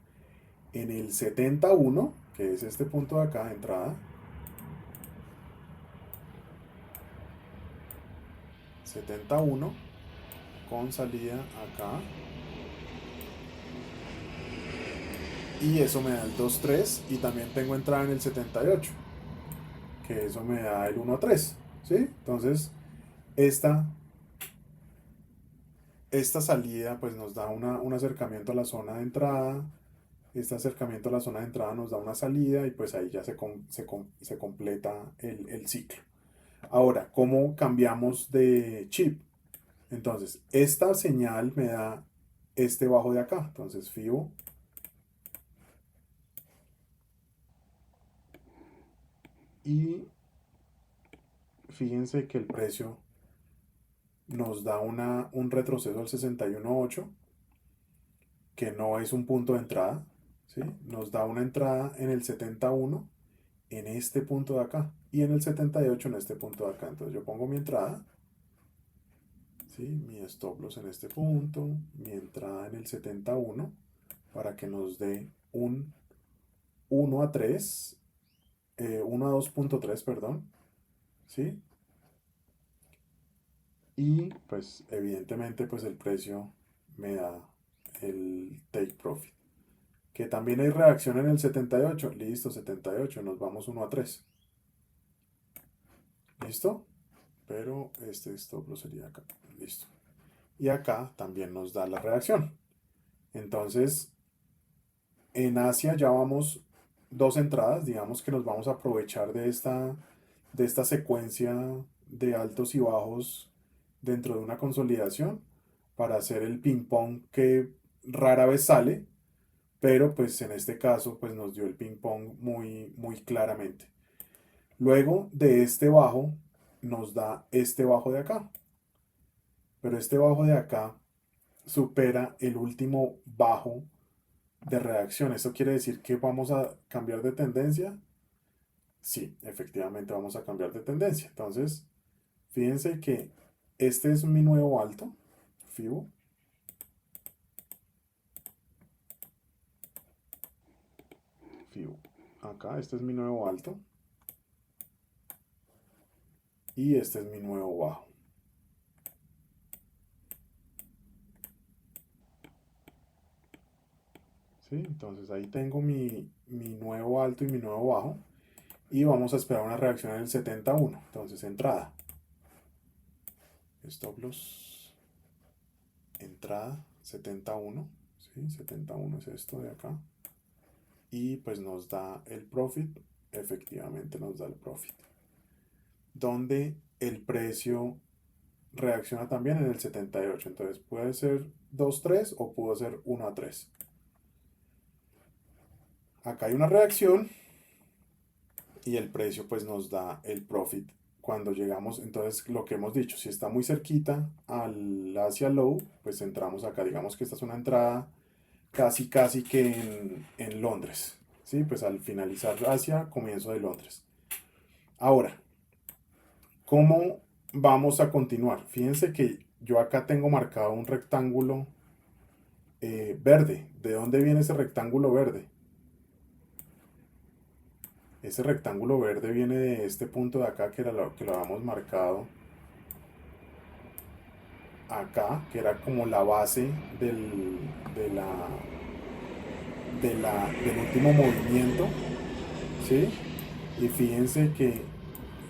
en el 71, que es este punto de acá de entrada, 71 con salida acá, y eso me da el 2-3 y también tengo entrada en el 78, que eso me da el 1-3, ¿sí? Entonces, esta, esta salida pues nos da un acercamiento a la zona de entrada, este acercamiento a la zona de entrada nos da una salida y pues ahí ya se completa el ciclo. Ahora, ¿cómo cambiamos de chip? Entonces, esta señal me da este bajo de acá, entonces FIBO y fíjense que el precio nos da un retroceso al 61.8, que no es un punto de entrada, ¿sí? Nos da una entrada en el 71, en este punto de acá, y en el 78 en este punto de acá. Entonces yo pongo mi entrada, ¿sí? Mi stop loss en este punto, mi entrada en el 71, para que nos dé un 1 a 3, 1 a 2.3, perdón, ¿sí? Y pues evidentemente pues el precio me da el take profit. Que también hay reacción en el 78. Listo, 78. Nos vamos 1 a 3. ¿Listo? Pero este stop lo sería acá. Listo. Y acá también nos da la reacción. Entonces, en Asia ya vamos dos entradas. Digamos que nos vamos a aprovechar de esta secuencia de altos y bajos dentro de una consolidación para hacer el ping pong que rara vez sale, pero pues en este caso pues nos dio el ping pong muy, muy claramente. Luego de este bajo nos da este bajo de acá, pero este bajo de acá supera el último bajo de reacción. ¿Esto quiere decir que vamos a cambiar de tendencia? Sí, efectivamente vamos a cambiar de tendencia. Entonces, fíjense que este es mi nuevo alto, FIBO. FIBO. Acá, este es mi nuevo alto. Y este es mi nuevo bajo. ¿sí? Entonces ahí tengo mi nuevo alto y mi nuevo bajo. Y vamos a esperar una reacción en el 71. Entonces entrada. Stop loss. Entrada 71. ¿Sí? 71 es esto de acá. Y pues nos da el profit. Efectivamente nos da el profit. Donde el precio reacciona también en el 78. Entonces puede ser 2-3 o pudo ser 1-3. Acá hay una reacción y el precio pues nos da el profit cuando llegamos. Entonces lo que hemos dicho, si está muy cerquita al Asia Low, pues entramos acá. Digamos que esta es una entrada casi que en Londres. ¿Sí? Pues al finalizar Asia, comienzo de Londres. Ahora, ¿cómo vamos a continuar? Fíjense que yo acá tengo marcado un rectángulo verde. ¿De dónde viene ese rectángulo verde? Ese rectángulo verde viene de este punto de acá que, era lo, que lo habíamos marcado acá, que era como la base del último movimiento, ¿sí? Y fíjense que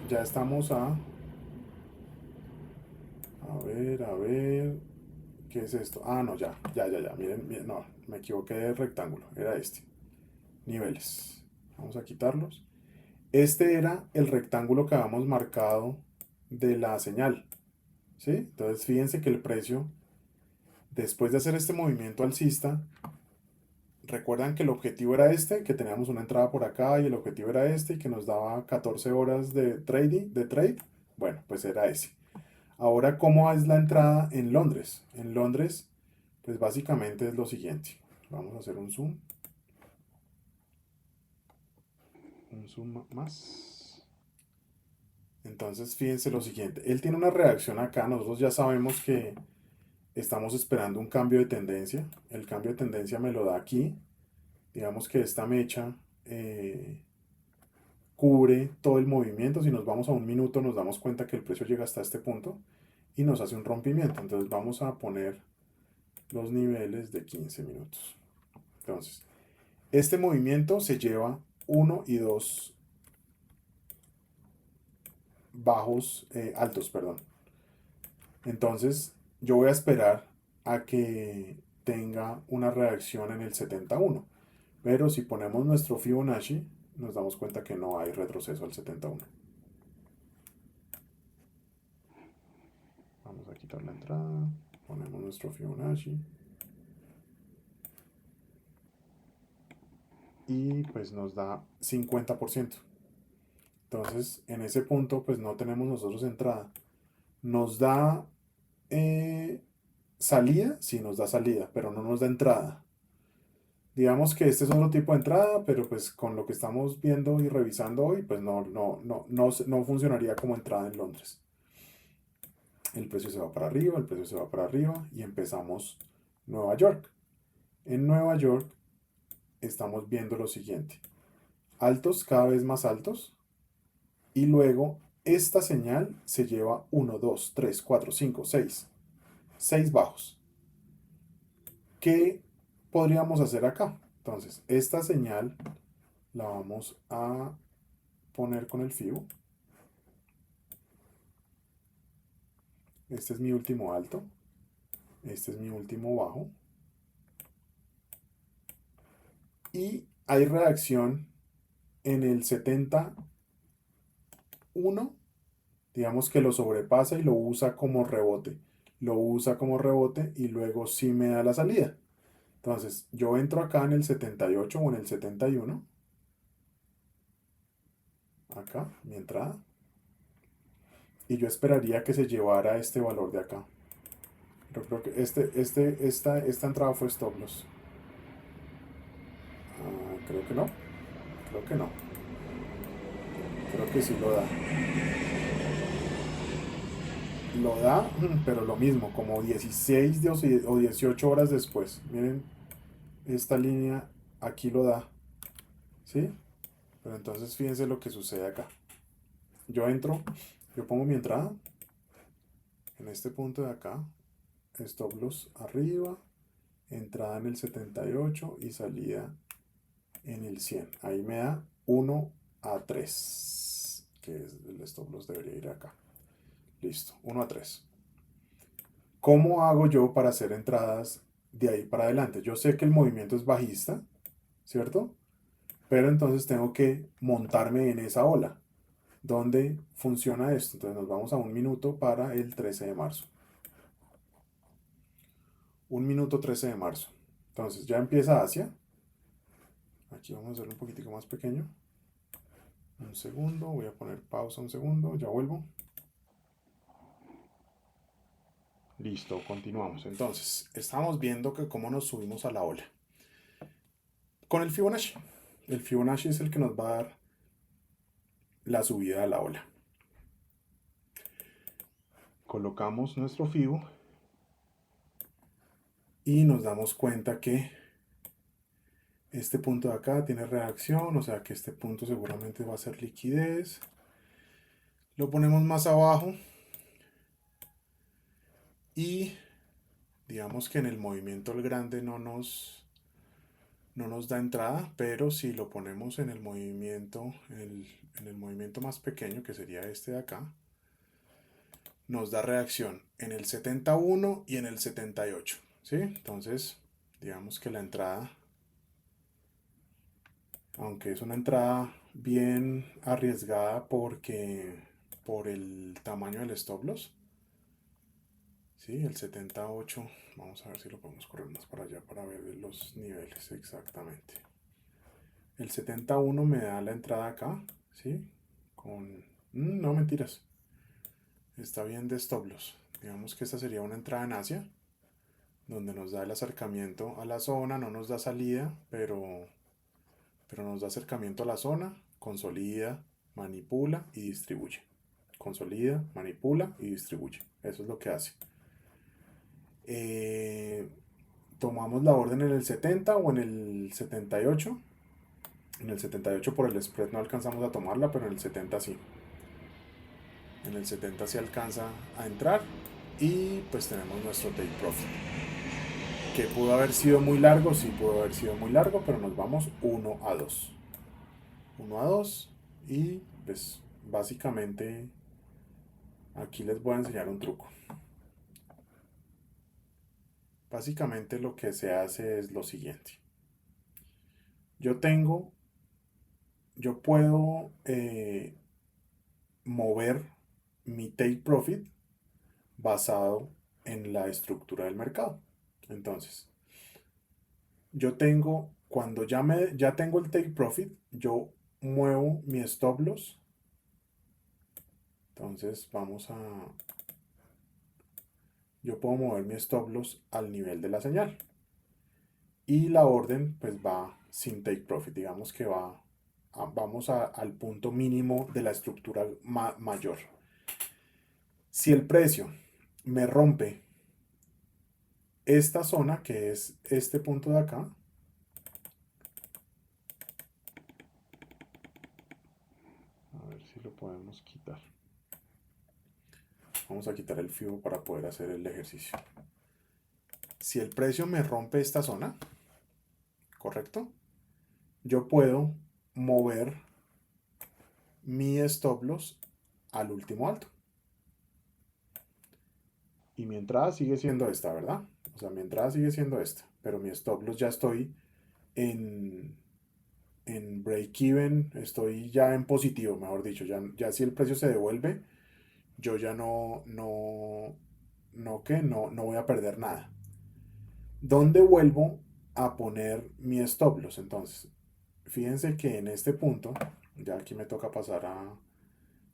ya estamos a ver, ¿qué es esto? Ah, no, ya, miren, no, me equivoqué de rectángulo, era este, niveles, vamos a quitarlos. Este era el rectángulo que habíamos marcado de la señal, ¿sí? Entonces fíjense que el precio, después de hacer este movimiento alcista, recuerdan que el objetivo era este, que teníamos una entrada por acá y el objetivo era este y que nos daba 14 horas de trading, de trade. Bueno, pues era ese. Ahora, ¿cómo es la entrada en Londres? En Londres, pues básicamente es lo siguiente. Vamos a hacer un zoom más. Entonces, fíjense lo siguiente. Él tiene una reacción acá. Nosotros ya sabemos que estamos esperando un cambio de tendencia. El cambio de tendencia me lo da aquí. Digamos que esta mecha cubre todo el movimiento. Si nos vamos a un minuto, nos damos cuenta que el precio llega hasta este punto y nos hace un rompimiento. Entonces vamos a poner los niveles de 15 minutos. Entonces, este movimiento se lleva 1 y 2 bajos, altos, perdón. Entonces, yo voy a esperar a que tenga una reacción en el 71. Pero si ponemos nuestro Fibonacci, nos damos cuenta que no hay retroceso al 71. Vamos a quitar la entrada, ponemos nuestro Fibonacci. Y pues nos da 50%. Entonces, en ese punto, pues no tenemos nosotros entrada. Nos da salida, sí nos da salida, pero no nos da entrada. Digamos que este es otro tipo de entrada, pero pues con lo que estamos viendo y revisando hoy, pues no funcionaría como entrada en Londres. El precio se va para arriba, el precio se va para arriba y empezamos Nueva York. En Nueva York estamos viendo lo siguiente. Altos, cada vez más altos. Y luego esta señal se lleva 1, 2, 3, 4, 5, 6. 6 bajos. ¿Qué podríamos hacer acá? Entonces, esta señal la vamos a poner con el FIBO. Este es mi último alto. Este es mi último bajo. Y hay reacción en el 71. Digamos que lo sobrepasa y lo usa como rebote. Lo usa como rebote y luego sí me da la salida. Entonces, yo entro acá en el 78 o en el 71. Acá, mi entrada. Y yo esperaría que se llevara este valor de acá. Yo creo que esta entrada fue stop loss. Creo que no. Creo que no. Creo que sí lo da. Lo da, pero lo mismo, como 16 o 18 horas después. Miren, esta línea aquí lo da. ¿Sí? Pero entonces fíjense lo que sucede acá. Yo entro, yo pongo mi entrada en este punto de acá. Stop loss arriba entrada en el 78 y salida en el 100. Ahí me da 1 a 3, que es el stop loss debería ir acá. Listo, 1 a 3. ¿Cómo hago yo para hacer entradas de ahí para adelante? Yo sé que el movimiento es bajista, ¿cierto? Pero entonces tengo que montarme en esa ola. ¿Dónde funciona esto? Entonces nos vamos a un minuto para el 13 de marzo. Un minuto 13 de marzo. Entonces ya empieza Asia. Aquí vamos a hacerlo un poquitico más pequeño. Un segundo, voy a poner pausa un segundo, ya vuelvo. Listo, continuamos. Entonces, estamos viendo que cómo nos subimos a la ola. Con el Fibonacci. El Fibonacci es el que nos va a dar la subida a la ola. Colocamos nuestro Fibo y nos damos cuenta que este punto de acá tiene reacción, o sea que este punto seguramente va a ser liquidez. Lo ponemos más abajo y digamos que en el movimiento el grande no nos da entrada, pero si lo ponemos en el movimiento, en el movimiento más pequeño, que sería este de acá, nos da reacción en el 71 y en el 78, ¿sí? Entonces, digamos que la entrada, aunque es una entrada bien arriesgada porque por el tamaño del stop loss, ¿sí? El 78, vamos a ver si lo podemos correr más para allá para ver los niveles exactamente. El 71 me da la entrada acá, ¿sí? Con... no, mentiras. Está bien de stop loss. Digamos que esta sería una entrada en Asia, donde nos da el acercamiento a la zona, no nos da salida, pero nos da acercamiento a la zona, consolida, manipula y distribuye. Consolida, manipula y distribuye. Eso es lo que hace. Tomamos la orden en el 70 o en el 78. En el 78 por el spread no alcanzamos a tomarla, pero en el 70 sí. En el 70 sí alcanza a entrar y pues tenemos nuestro take profit. Que pudo haber sido muy largo, sí pudo haber sido muy largo, pero nos vamos 1 a 2. 1 a 2 y pues básicamente aquí les voy a enseñar un truco. Básicamente lo que se hace es lo siguiente. Yo puedo mover mi take profit basado en la estructura del mercado. Entonces, cuando ya tengo el take profit, yo muevo mi stop loss. Entonces yo puedo mover mi stop loss al nivel de la señal. Y la orden pues va sin take profit, digamos que vamos al punto mínimo de la estructura mayor. Si el precio me rompe esta zona, que es este punto de acá, a ver si lo podemos quitar. Vamos a quitar el FIBO para poder hacer el ejercicio. Si el precio me rompe esta zona, ¿correcto? Yo puedo mover mi stop loss al último alto. Y mi entrada sigue siendo esta, ¿verdad? O sea, mi entrada sigue siendo esta, pero mi stop loss ya estoy en break-even, estoy ya en positivo, mejor dicho. Ya si el precio se devuelve, yo ya no voy a perder nada. ¿Dónde vuelvo a poner mi stop loss? Entonces, fíjense que en este punto, ya aquí me toca pasar a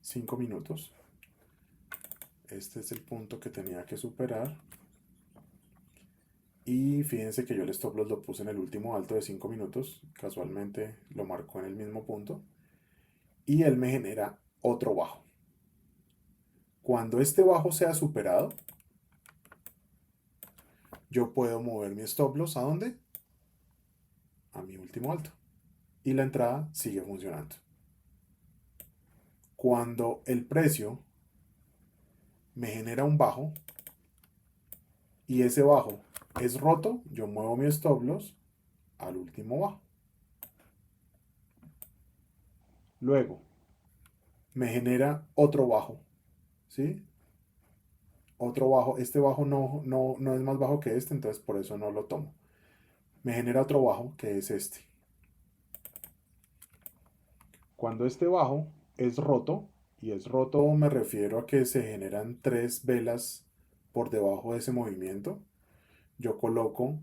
5 minutos. Este es el punto que tenía que superar. Y fíjense que yo el stop loss lo puse en el último alto de 5 minutos. Casualmente lo marcó en el mismo punto. Y él me genera otro bajo. Cuando este bajo sea superado, yo puedo mover mi stop loss ¿a dónde? A mi último alto. Y la entrada sigue funcionando. Cuando el precio me genera un bajo y ese bajo es roto, yo muevo mi stop loss al último bajo. Luego, me genera otro bajo, ¿sí? Otro bajo, este bajo no es más bajo que este, entonces por eso no lo tomo. Me genera otro bajo que es este. Cuando este bajo es roto, y es roto me refiero a que se generan tres velas por debajo de ese movimiento, yo coloco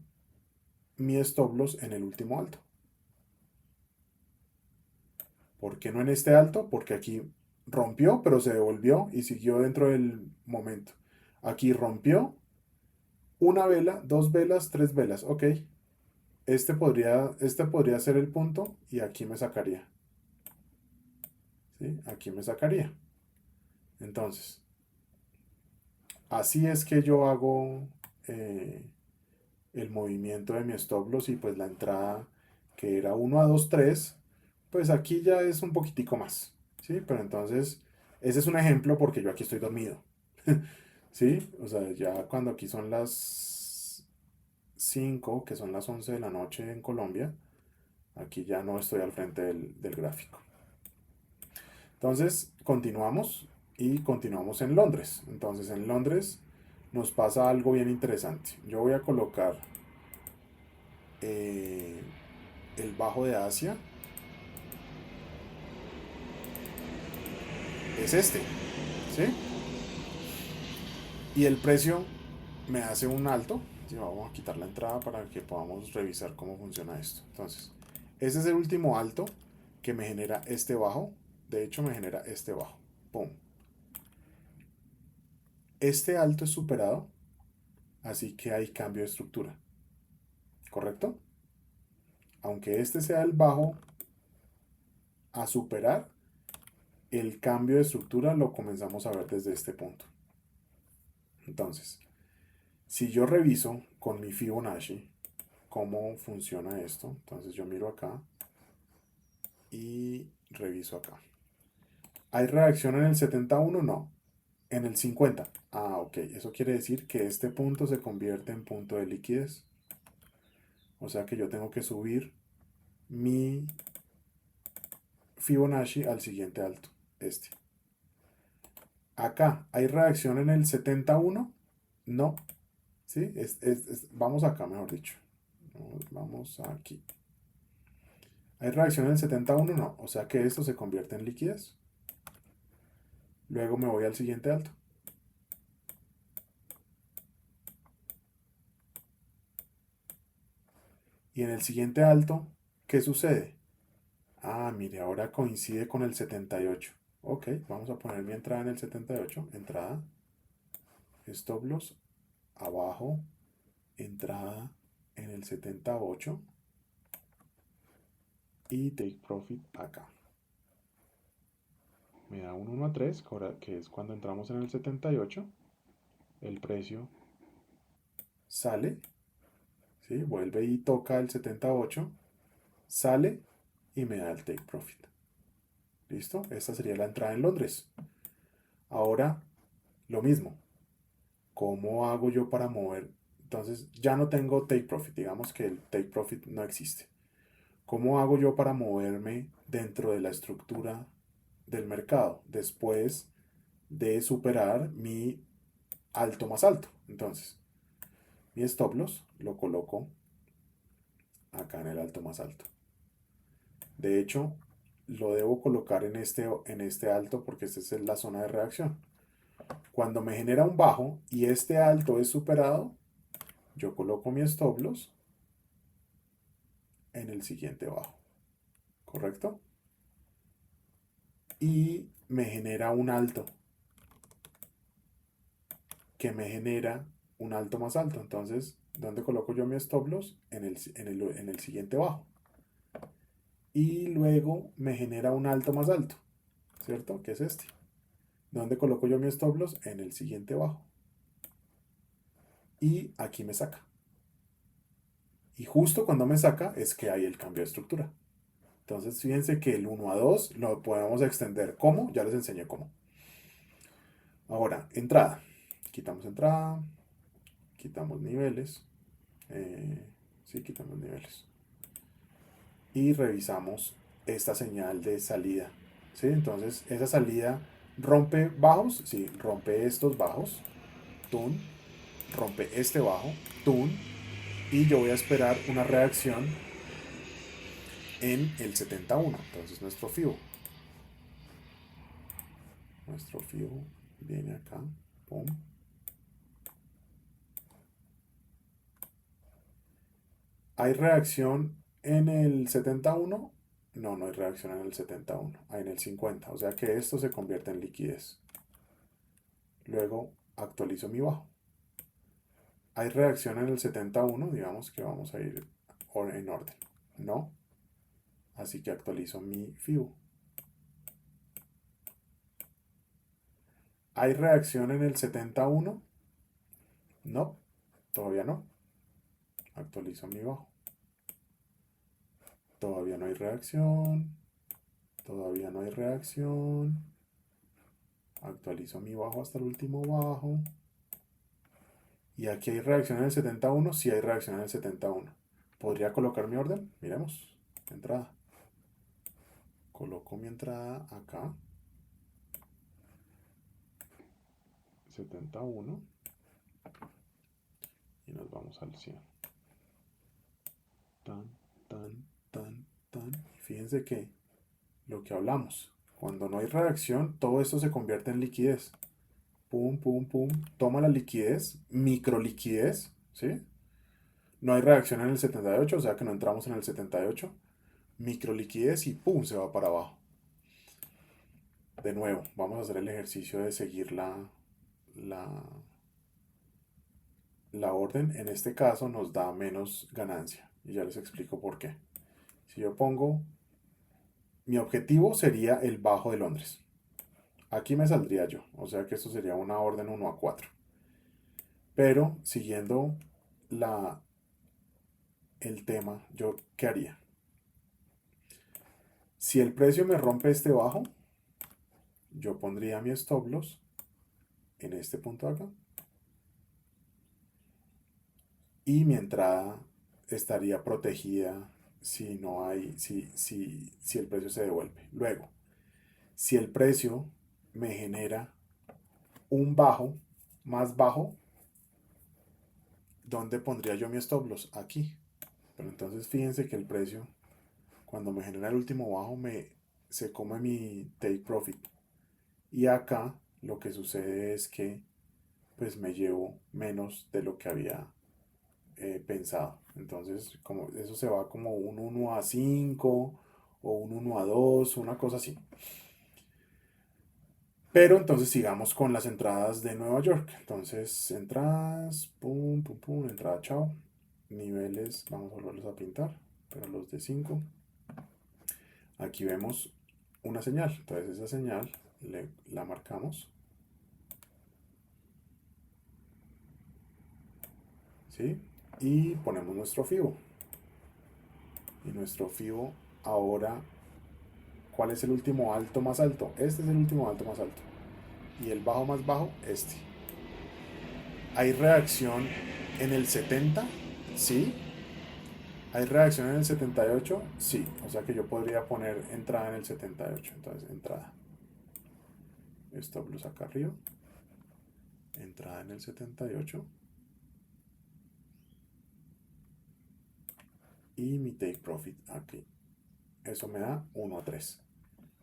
mi stop loss en el último alto. ¿Por qué no en este alto? Porque aquí rompió, pero se devolvió y siguió dentro del momento. Aquí rompió una vela, dos velas, tres velas. Ok, este podría ser el punto y aquí me sacaría. ¿Sí? Aquí me sacaría. Entonces, así es que yo hago eh, el movimiento de mi stop loss y pues la entrada que era 1 a 2 3 pues aquí ya es un poquitico más, ¿sí? Pero entonces, ese es un ejemplo porque yo aquí estoy dormido, ¿sí? O sea, ya cuando aquí son las 5 que son las 11 de la noche en Colombia, aquí ya no estoy al frente del gráfico. Entonces, continuamos y continuamos en Londres. Entonces, en Londres nos pasa algo bien interesante. Yo voy a colocar eh, el bajo de Asia, es este, ¿sí? Y el precio me hace un alto. Sí, vamos a quitar la entrada para que podamos revisar cómo funciona esto. Entonces, ese es el último alto que me genera este bajo. De hecho, me genera este bajo. ¡Pum! Este alto es superado, así que hay cambio de estructura. ¿Correcto? Aunque este sea el bajo a superar, el cambio de estructura lo comenzamos a ver desde este punto. Entonces, si yo reviso con mi Fibonacci cómo funciona esto, entonces yo miro acá y reviso acá. ¿Hay reacción en el 71? No. En el 50. Ah, ok. Eso quiere decir que este punto se convierte en punto de liquidez. O sea que yo tengo que subir mi Fibonacci al siguiente alto. Este. Acá, ¿hay reacción en el 71? No. ¿Sí? Vamos acá, mejor dicho. Vamos aquí. ¿Hay reacción en el 71? No. O sea que esto se convierte en liquidez. Luego me voy al siguiente alto. Y en el siguiente alto, ¿qué sucede? Ah, mire, ahora coincide con el 78. Ok, vamos a poner mi entrada en el 78. Entrada, stop loss, abajo, entrada en el 78 y take profit acá. Me da un 1 a 3, que es cuando entramos en el 78. El precio sale, ¿sí? Vuelve y toca el 78, sale y me da el take profit. ¿Listo? Esta sería la entrada en Londres. Ahora, lo mismo. ¿Cómo hago yo para mover? Entonces, ya no tengo take profit. Digamos que el take profit no existe. ¿Cómo hago yo para moverme dentro de la estructura del mercado después de superar mi alto más alto? Entonces, mi stop loss lo coloco acá en el alto más alto. De hecho, lo debo colocar en este alto porque esta es la zona de reacción. Cuando me genera un bajo y este alto es superado, yo coloco mi stop loss en el siguiente bajo. ¿Correcto? Y me genera un alto que me genera un alto más alto. Entonces, ¿dónde coloco yo mi stop loss? En el siguiente bajo. Y luego me genera un alto más alto, ¿cierto? Que es este. ¿Dónde coloco yo mi stop loss? En el siguiente bajo. Y aquí me saca. Y justo cuando me saca es que hay el cambio de estructura. Entonces, fíjense que el 1 a 2 lo podemos extender. ¿Cómo? Ya les enseñé cómo. Ahora, entrada. Quitamos entrada. Quitamos niveles. Sí, quitamos niveles. Y revisamos esta señal de salida. ¿Sí? Entonces, esa salida rompe bajos. Sí, rompe estos bajos. Tun. Rompe este bajo. Tun. Y yo voy a esperar una reacción en el 71. Entonces, nuestro FIBO viene acá. Pum. ¿Hay reacción en el 71? No, no hay reacción en el 71. Hay en el 50. O sea que esto se convierte en liquidez. Luego actualizo mi bajo. ¿Hay reacción en el 71? Digamos que vamos a ir en orden. No. Así que actualizo mi FIBO. ¿Hay reacción en el 71? No. Todavía no. Actualizo mi bajo. Todavía no hay reacción. Todavía no hay reacción. Actualizo mi bajo hasta el último bajo. Y aquí hay reacción en el 71. Sí hay reacción en el 71. ¿Podría colocar mi orden? Miremos. Entrada. Coloco mi entrada acá. 71. Y nos vamos al 100. Tan, tan, tan, tan. Y fíjense que lo que hablamos. Cuando no hay reacción, todo esto se convierte en liquidez. Pum, pum, pum. Toma la liquidez, microliquidez, ¿sí? No hay reacción en el 78, o sea que no entramos en el 78. Microliquidez y pum, se va para abajo. De nuevo, vamos a hacer el ejercicio de seguir la, la orden. En este caso nos da menos ganancia. Y ya les explico por qué. Si yo pongo, mi objetivo sería el bajo de Londres. Aquí me saldría yo. O sea que esto sería una orden 1 a 4. Pero siguiendo la, el tema, ¿yo qué haría? Si el precio me rompe este bajo, yo pondría mi stop loss en este punto de acá. Y mi entrada estaría protegida si no hay, si el precio se devuelve. Luego, si el precio me genera un bajo, más bajo, ¿dónde pondría yo mi stop loss? Aquí. Pero entonces fíjense que el precio, cuando me genera el último bajo, se come mi take profit. Y acá lo que sucede es que pues me llevo menos de lo que había pensado. Entonces, como eso se va como un 1 a 5 o un 1 a 2, una cosa así. Pero entonces sigamos con las entradas de Nueva York. Entonces, entradas, pum, pum, pum, entrada, chao. Niveles, vamos a volverlos a pintar, pero los de 5. Aquí vemos una señal. Entonces, esa señal la marcamos. ¿Sí? Y ponemos nuestro FIBO. Y nuestro FIBO ahora, ¿cuál es el último alto más alto? Este es el último alto más alto. Y el bajo más bajo, este. ¿Hay reacción en el 70? Sí. ¿Hay reacción en el 78? Sí. O sea que yo podría poner entrada en el 78. Entonces, entrada. Stop loss acá arriba. Entrada en el 78. Y mi take profit aquí. Eso me da 1 a 3.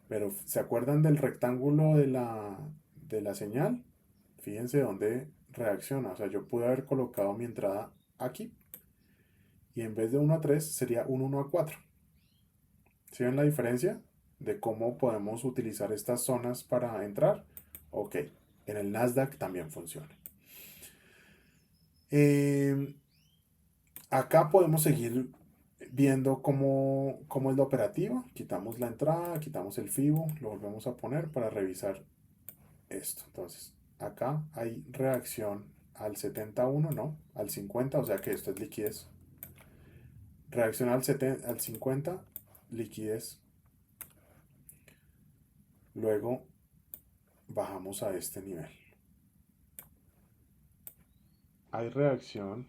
Pero ¿se acuerdan del rectángulo de la señal? Fíjense dónde reacciona. O sea, yo pude haber colocado mi entrada aquí. Y en vez de 1 a 3 sería un 1 a 4. ¿Sí ven la diferencia de cómo podemos utilizar estas zonas para entrar? Ok, en el Nasdaq también funciona. Eh, Acá podemos seguir viendo cómo es la operativa. Quitamos la entrada, quitamos el FIBO, lo volvemos a poner para revisar esto. Entonces, acá hay reacción al 71, no, al 50, o sea que esto es liquidez. Reacción al 50, liquidez. Luego bajamos a este nivel. Hay reacción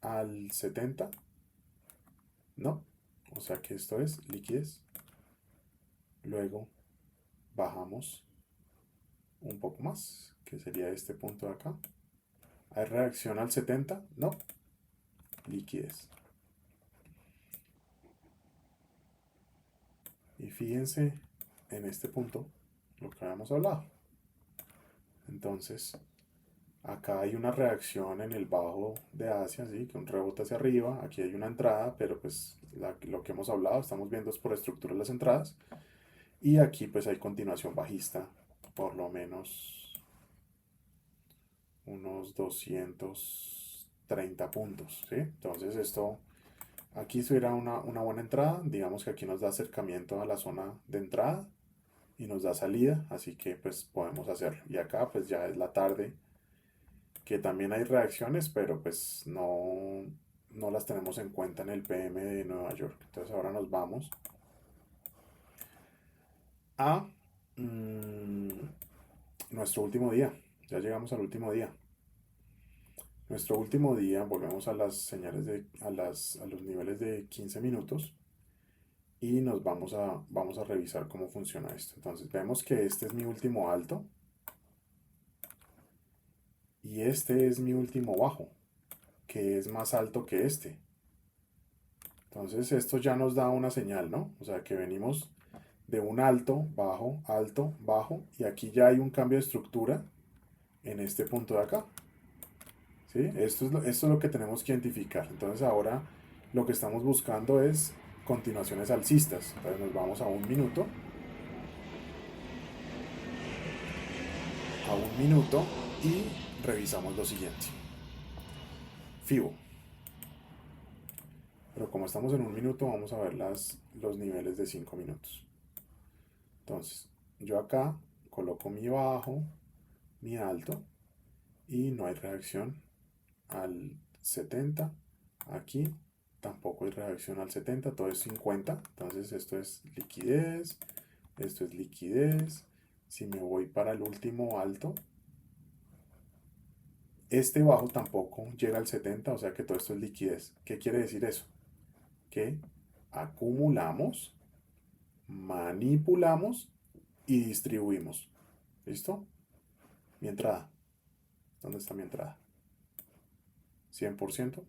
al 70, no, o sea que esto es liquidez. Luego bajamos un poco más, que sería este punto de acá. ¿Hay reacción al 70? No, liquidez. Y fíjense en este punto lo que habíamos hablado. Entonces, acá hay una reacción en el bajo de Asia, ¿sí? Que un rebote hacia arriba. Aquí hay una entrada, pero pues lo que hemos hablado, estamos viendo es por estructura las entradas. Y aquí pues hay continuación bajista, por lo menos unos 230 puntos, ¿sí? Entonces esto, aquí estuviera una buena entrada. Digamos que aquí nos da acercamiento a la zona de entrada y nos da salida, así que pues podemos hacerlo. Y acá pues ya es la tarde, que también hay reacciones, pero pues no las tenemos en cuenta en el PM de Nueva York. Entonces ahora nos vamos a nuestro último día. Ya llegamos al último día. Nuestro último día, volvemos a las señales a los niveles de 15 minutos y nos vamos a revisar cómo funciona esto. Entonces vemos que este es mi último alto y este es mi último bajo, que es más alto que este. Entonces esto ya nos da una señal, ¿no? O sea que venimos de un alto, bajo, y aquí ya hay un cambio de estructura en este punto de acá. ¿Sí? Esto es lo que tenemos que identificar. Entonces ahora lo que estamos buscando es continuaciones alcistas. Entonces nos vamos a un minuto y revisamos lo siguiente. FIBO. Pero como estamos en un minuto, vamos a ver los niveles de 5 minutos. Entonces, yo acá coloco mi bajo, mi alto, y no hay reacción al 70. Aquí tampoco hay reacción al 70, todo es 50. Entonces esto es liquidez, esto es liquidez. Si me voy para el último alto, este bajo tampoco llega al 70, o sea que todo esto es liquidez. ¿Qué quiere decir eso? Que acumulamos, manipulamos y distribuimos. ¿Listo? Mi entrada. ¿Dónde está mi entrada? 100%,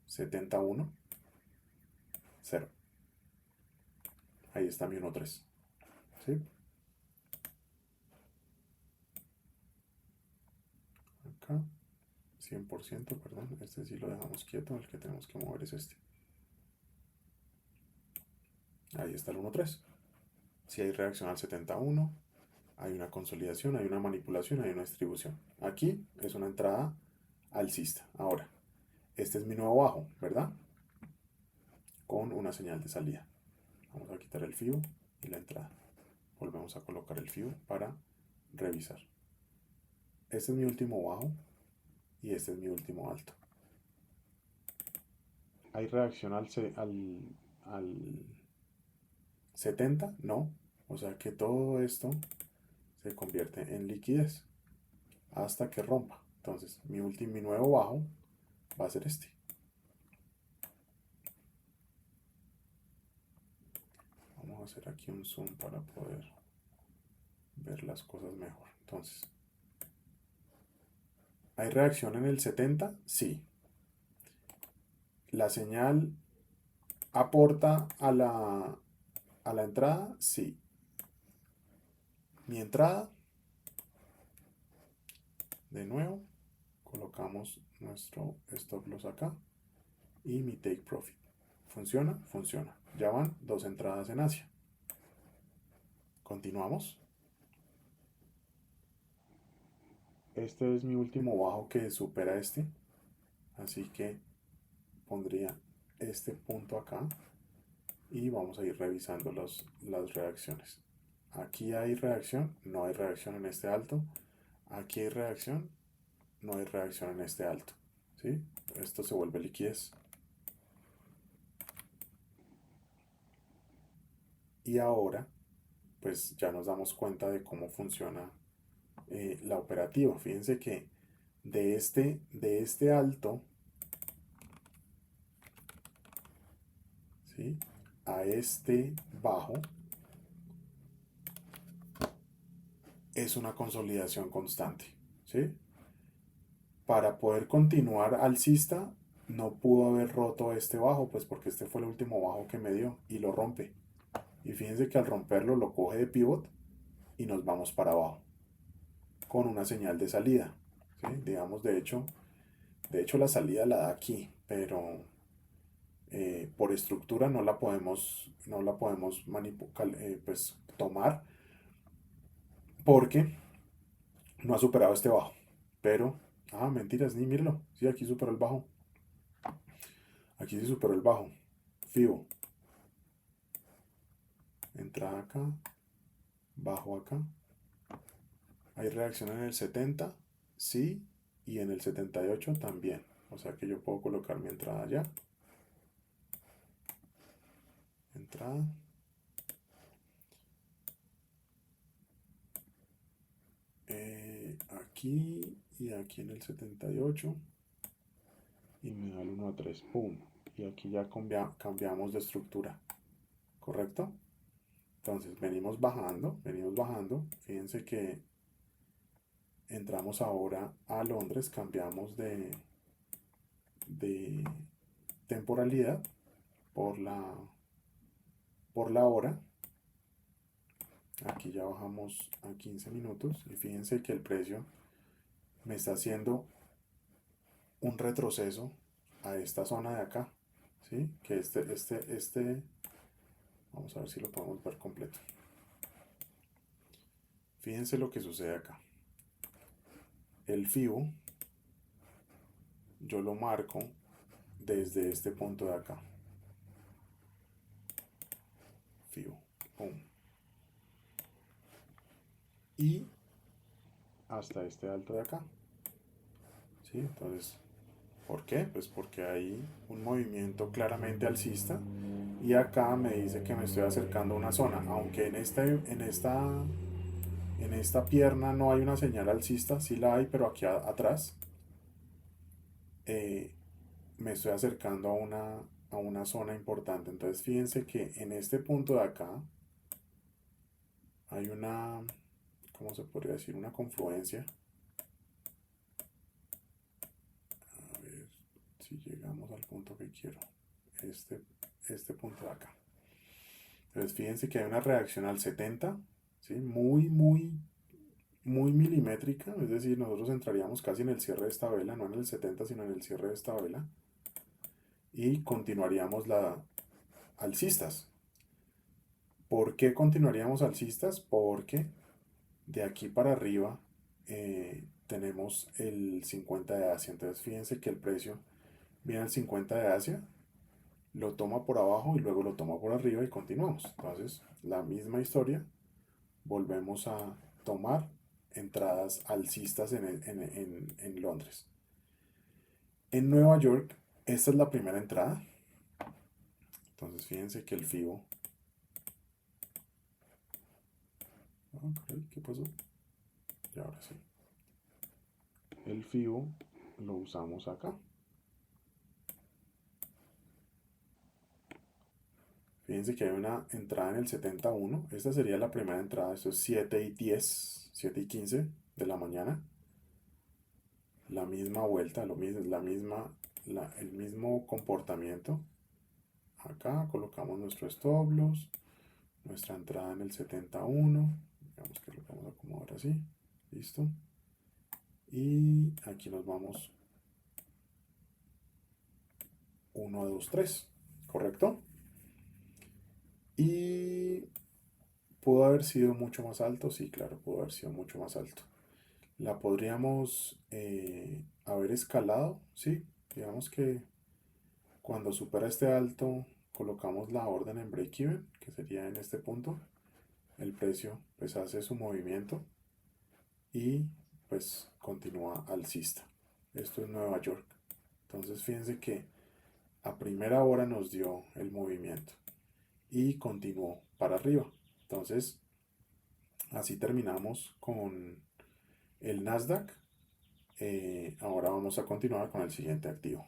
71, 0. Ahí está mi 1.3. ¿Sí? Acá, 100%, perdón. Este sí lo dejamos quieto. El que tenemos que mover es este. Ahí está el 1.3. Si hay reacción al 71, hay una consolidación, hay una manipulación, hay una distribución. Aquí es una entrada alcista. Ahora, este es mi nuevo bajo, ¿verdad? Con una señal de salida. Vamos a quitar el FIBO y la entrada. Volvemos a colocar el FIBO para revisar. Este es mi último bajo y este es mi último alto. ¿Hay reacción al 70? No. O sea que todo esto se convierte en liquidez hasta que rompa. Entonces, mi nuevo bajo va a ser este. Vamos a hacer aquí un zoom para poder ver las cosas mejor. Entonces, ¿hay reacción en el 70? Sí. ¿La señal aporta a la entrada? Sí. Mi entrada, de nuevo, colocamos nuestro stop loss acá y mi take profit. ¿Funciona? Funciona. Ya van dos entradas en Asia. Continuamos. Este es mi último bajo que supera este. Así que pondría este punto acá y vamos a ir revisando las reacciones. Aquí hay reacción, no hay reacción en este alto. Aquí hay reacción, no hay reacción en este alto. ¿Sí? Esto se vuelve liquidez. Y ahora, pues ya nos damos cuenta de cómo funciona la operativa. Fíjense que de este alto, ¿sí?, a este bajo, es una consolidación constante, ¿sí? Para poder continuar alcista, no pudo haber roto este bajo, pues porque este fue el último bajo que me dio y lo rompe. Y fíjense que al romperlo lo coge de pivot y nos vamos para abajo con una señal de salida, ¿sí? Digamos, de hecho la salida la da aquí, pero por estructura no la podemos pues, tomar porque no ha superado este bajo. Pero, mentiras, ni míralo. Sí, aquí superó el bajo. Aquí sí superó el bajo. Fibo. Entrada acá. Bajo acá. Hay reacción en el 70. Sí. Y en el 78 también. O sea que yo puedo colocar mi entrada allá. Entrada. Aquí y aquí en el 78. Y me da el 1 a 3. ¡Pum! Y aquí ya cambiamos de estructura. ¿Correcto? Entonces venimos bajando, venimos bajando. Fíjense que entramos ahora a Londres, cambiamos de temporalidad por la hora. Aquí ya bajamos a 15 minutos y fíjense que el precio me está haciendo un retroceso a esta zona de acá, ¿sí? Que vamos a ver si lo podemos ver completo. Fíjense lo que sucede acá. El FIBO yo lo marco desde este punto de acá. FIBO, pum. Y hasta este alto de acá. ¿Sí? Entonces, ¿por qué? Pues porque hay un movimiento claramente alcista y acá me dice que me estoy acercando a una zona, aunque en esta pierna no hay una señal alcista, sí la hay, pero aquí atrás me estoy acercando a una zona importante. Entonces fíjense que en este punto de acá hay una, ¿cómo se podría decir? Una confluencia. A ver si llegamos al punto que quiero. Este punto de acá. Entonces fíjense que hay una reacción al 70, ¿sí? Muy, muy, muy milimétrica. Es decir, nosotros entraríamos casi en el cierre de esta vela, no en el 70, sino en el cierre de esta vela. Y continuaríamos la alcistas. ¿Por qué continuaríamos alcistas? Porque de aquí para arriba tenemos el 50 de Asia. Entonces fíjense que el precio viene al 50 de Asia, lo toma por abajo y luego lo toma por arriba y continuamos. Entonces la misma historia, volvemos a tomar entradas alcistas en Londres. En Nueva York, esta es la primera entrada. Entonces fíjense que el FIBO... ¿Qué pasó? Y ahora sí. El FIBO lo usamos acá. Fíjense que hay una entrada en el 71. Esta sería la primera entrada. Esto es 7 y 10, 7 y 15 de la mañana. La misma vuelta, el mismo comportamiento. Acá colocamos nuestro stop loss, nuestra entrada en el 71. Digamos que lo vamos a acomodar así. Listo. Y aquí nos vamos 1, 2, 3. ¿Correcto? Y pudo haber sido mucho más alto. Sí, claro, pudo haber sido mucho más alto. La podríamos haber escalado. Sí, digamos que cuando supera este alto colocamos la orden en break-even, que sería en este punto. El precio pues hace su movimiento y pues continúa alcista. Esto es Nueva York. Entonces fíjense que a primera hora nos dio el movimiento y continuó para arriba. Entonces así terminamos con el Nasdaq. Ahora vamos a continuar con el siguiente activo.